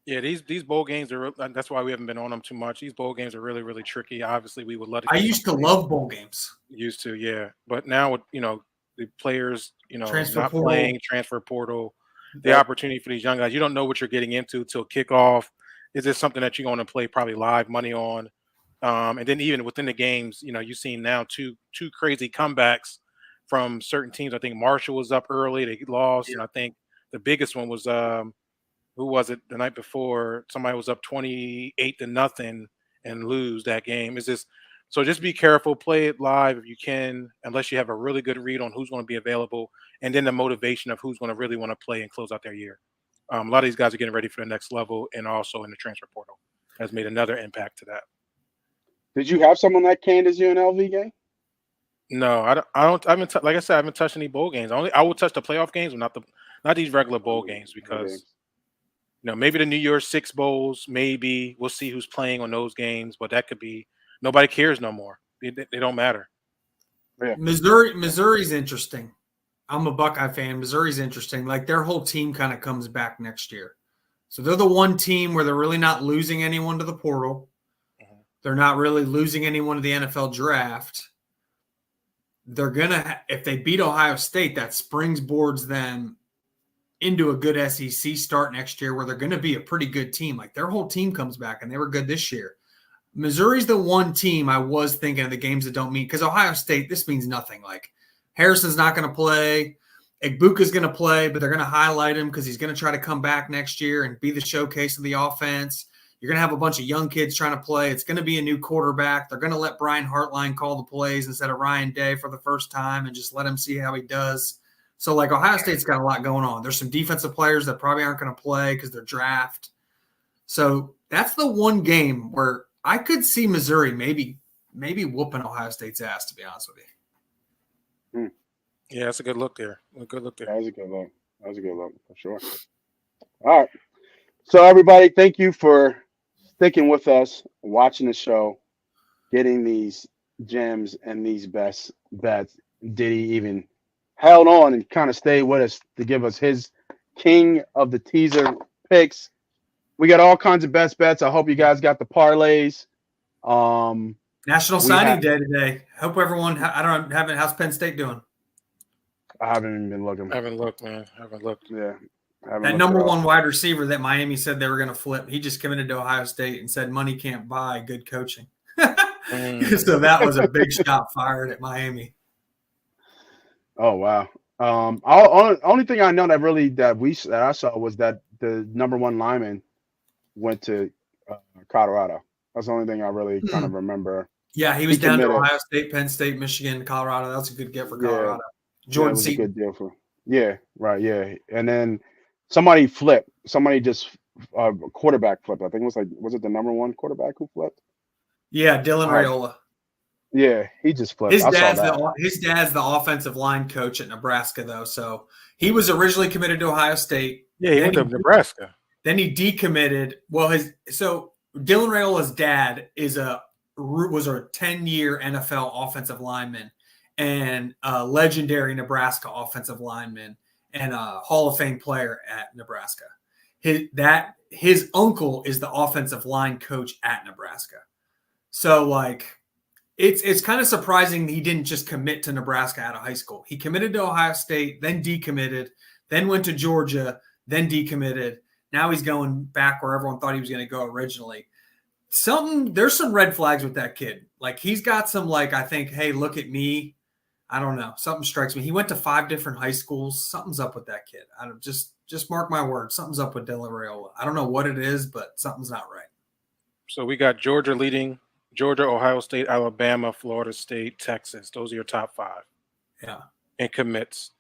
Yeah, these bowl games are. That's why we haven't been on them too much. These bowl games are really, really tricky. Obviously, we would love to. I used to love bowl games. Used to, yeah. But now with the players, transfer not portal. playing, transfer portal, the opportunity for these young guys, you don't know what you're getting into till kickoff. Is this something that you're going to play probably live money on? And then even within the games, you've seen now two crazy comebacks from certain teams. I think Marshall was up early, they lost, and I think the biggest one was who was it the night before? Somebody was up 28-0 and lose that game. So just be careful, play it live if you can, unless you have a really good read on who's going to be available, and then the motivation of who's going to really want to play and close out their year. A lot of these guys are getting ready for the next level and also in the transfer portal. has made another impact to that. Did you have someone like Candace UNLV game? No, I haven't like I said, I haven't touched any bowl games. I will touch the playoff games, but not these regular bowl games because maybe the New Year's Six bowls, maybe we'll see who's playing on those games, but that could be nobody cares no more. They don't matter. Yeah. Missouri's interesting. I'm a Buckeye fan. Missouri's interesting. Like their whole team kind of comes back next year. So they're the one team where they're really not losing anyone to the portal. Mm-hmm. They're not really losing anyone to the NFL draft. They're going to, if they beat Ohio State, that springboards them into a good SEC start next year where they're going to be a pretty good team. Like their whole team comes back and they were good this year. Missouri's the one team I was thinking of the games that don't mean, because Ohio State, this means nothing. Like Harrison's not going to play. Egbuka's going to play, but they're going to highlight him because he's going to try to come back next year and be the showcase of the offense. You're going to have a bunch of young kids trying to play. It's going to be a new quarterback. They're going to let Brian Hartline call the plays instead of Ryan Day for the first time and just let him see how he does. So, like, Ohio State's got a lot going on. There's some defensive players that probably aren't going to play because they're draft. So that's the one game where I could see Missouri maybe whooping Ohio State's ass, to be honest with you. Yeah, that's a good look there. That was a good look for sure. All right. So, everybody, thank you for sticking with us, watching the show, getting these gems and these best bets. Diddy even held on and kind of stayed with us to give us his king of the teaser picks. We got all kinds of best bets. I hope you guys got the parlays. National Signing Day today. Hope everyone. How's Penn State doing? I haven't even been looking. I haven't looked, man. Yeah. That number one wide receiver that Miami said they were going to flip, he just committed to Ohio State and said money can't buy good coaching. So that was a big shot fired at Miami. Oh, wow. Only thing I know that I saw was that the number one lineman went to Colorado. That's the only thing I really kind of remember. Yeah, he was down to Ohio State, Penn State, Michigan, Colorado. That's a good get for Colorado. Yeah, Jordan was Seaton. a good deal for. Yeah, right. Yeah, and then somebody flipped. Somebody just quarterback flipped. I think was it the number one quarterback who flipped? Yeah, Dylan Raiola. Yeah, he just flipped. His dad's the offensive line coach at Nebraska, though. So he was originally committed to Ohio State. Yeah, he went to Nebraska. Then he decommitted. Well, Dylan Raiola's dad was a 10-year NFL offensive lineman and a legendary Nebraska offensive lineman and a Hall of Fame player at Nebraska. His uncle is the offensive line coach at Nebraska. So, like, it's kind of surprising he didn't just commit to Nebraska out of high school. He committed to Ohio State, then decommitted, then went to Georgia, then decommitted. Now he's going back where everyone thought he was going to go originally. There's some red flags with that kid. Like, he's got some, like, I think, hey, look at me. I don't know. Something strikes me. He went to 5 different high schools. Something's up with that kid. I don't just mark my words. Something's up with Dylan Raiola. I don't know what it is, but something's not right. So we got Georgia leading. Georgia, Ohio State, Alabama, Florida State, Texas. Those are your top 5. Yeah. And commits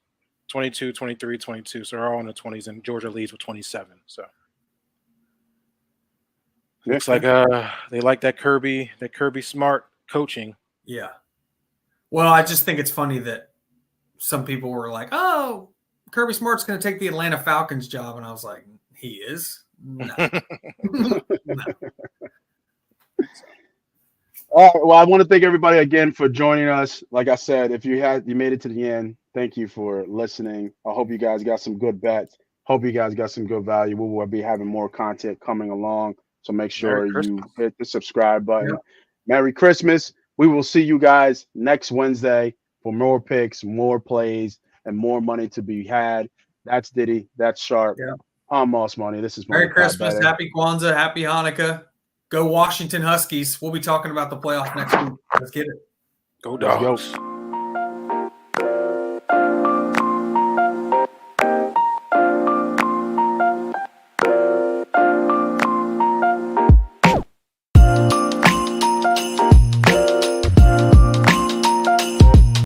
22, 23, 22. So they're all in the 20s, and Georgia leads with 27. So looks like they like that Kirby Smart coaching. Yeah. Well, I just think it's funny that some people were like, "Oh, Kirby Smart's going to take the Atlanta Falcons job," and I was like, "He is? No." No. All right. Well, I want to thank everybody again for joining us. Like I said, if you made it to the end, thank you for listening. I hope you guys got some good bets. Hope you guys got some good value. We will be having more content coming along, so make sure you hit the subscribe button. Yeah. Merry Christmas. We will see you guys next Wednesday for more picks, more plays, and more money to be had. That's Diddy. That's Sharp. Yeah. I'm Moss Money. This is Merry Christmas. Happy Kwanzaa. Happy Hanukkah. Go Washington Huskies. We'll be talking about the playoff next week. Let's get it. Go Dogs.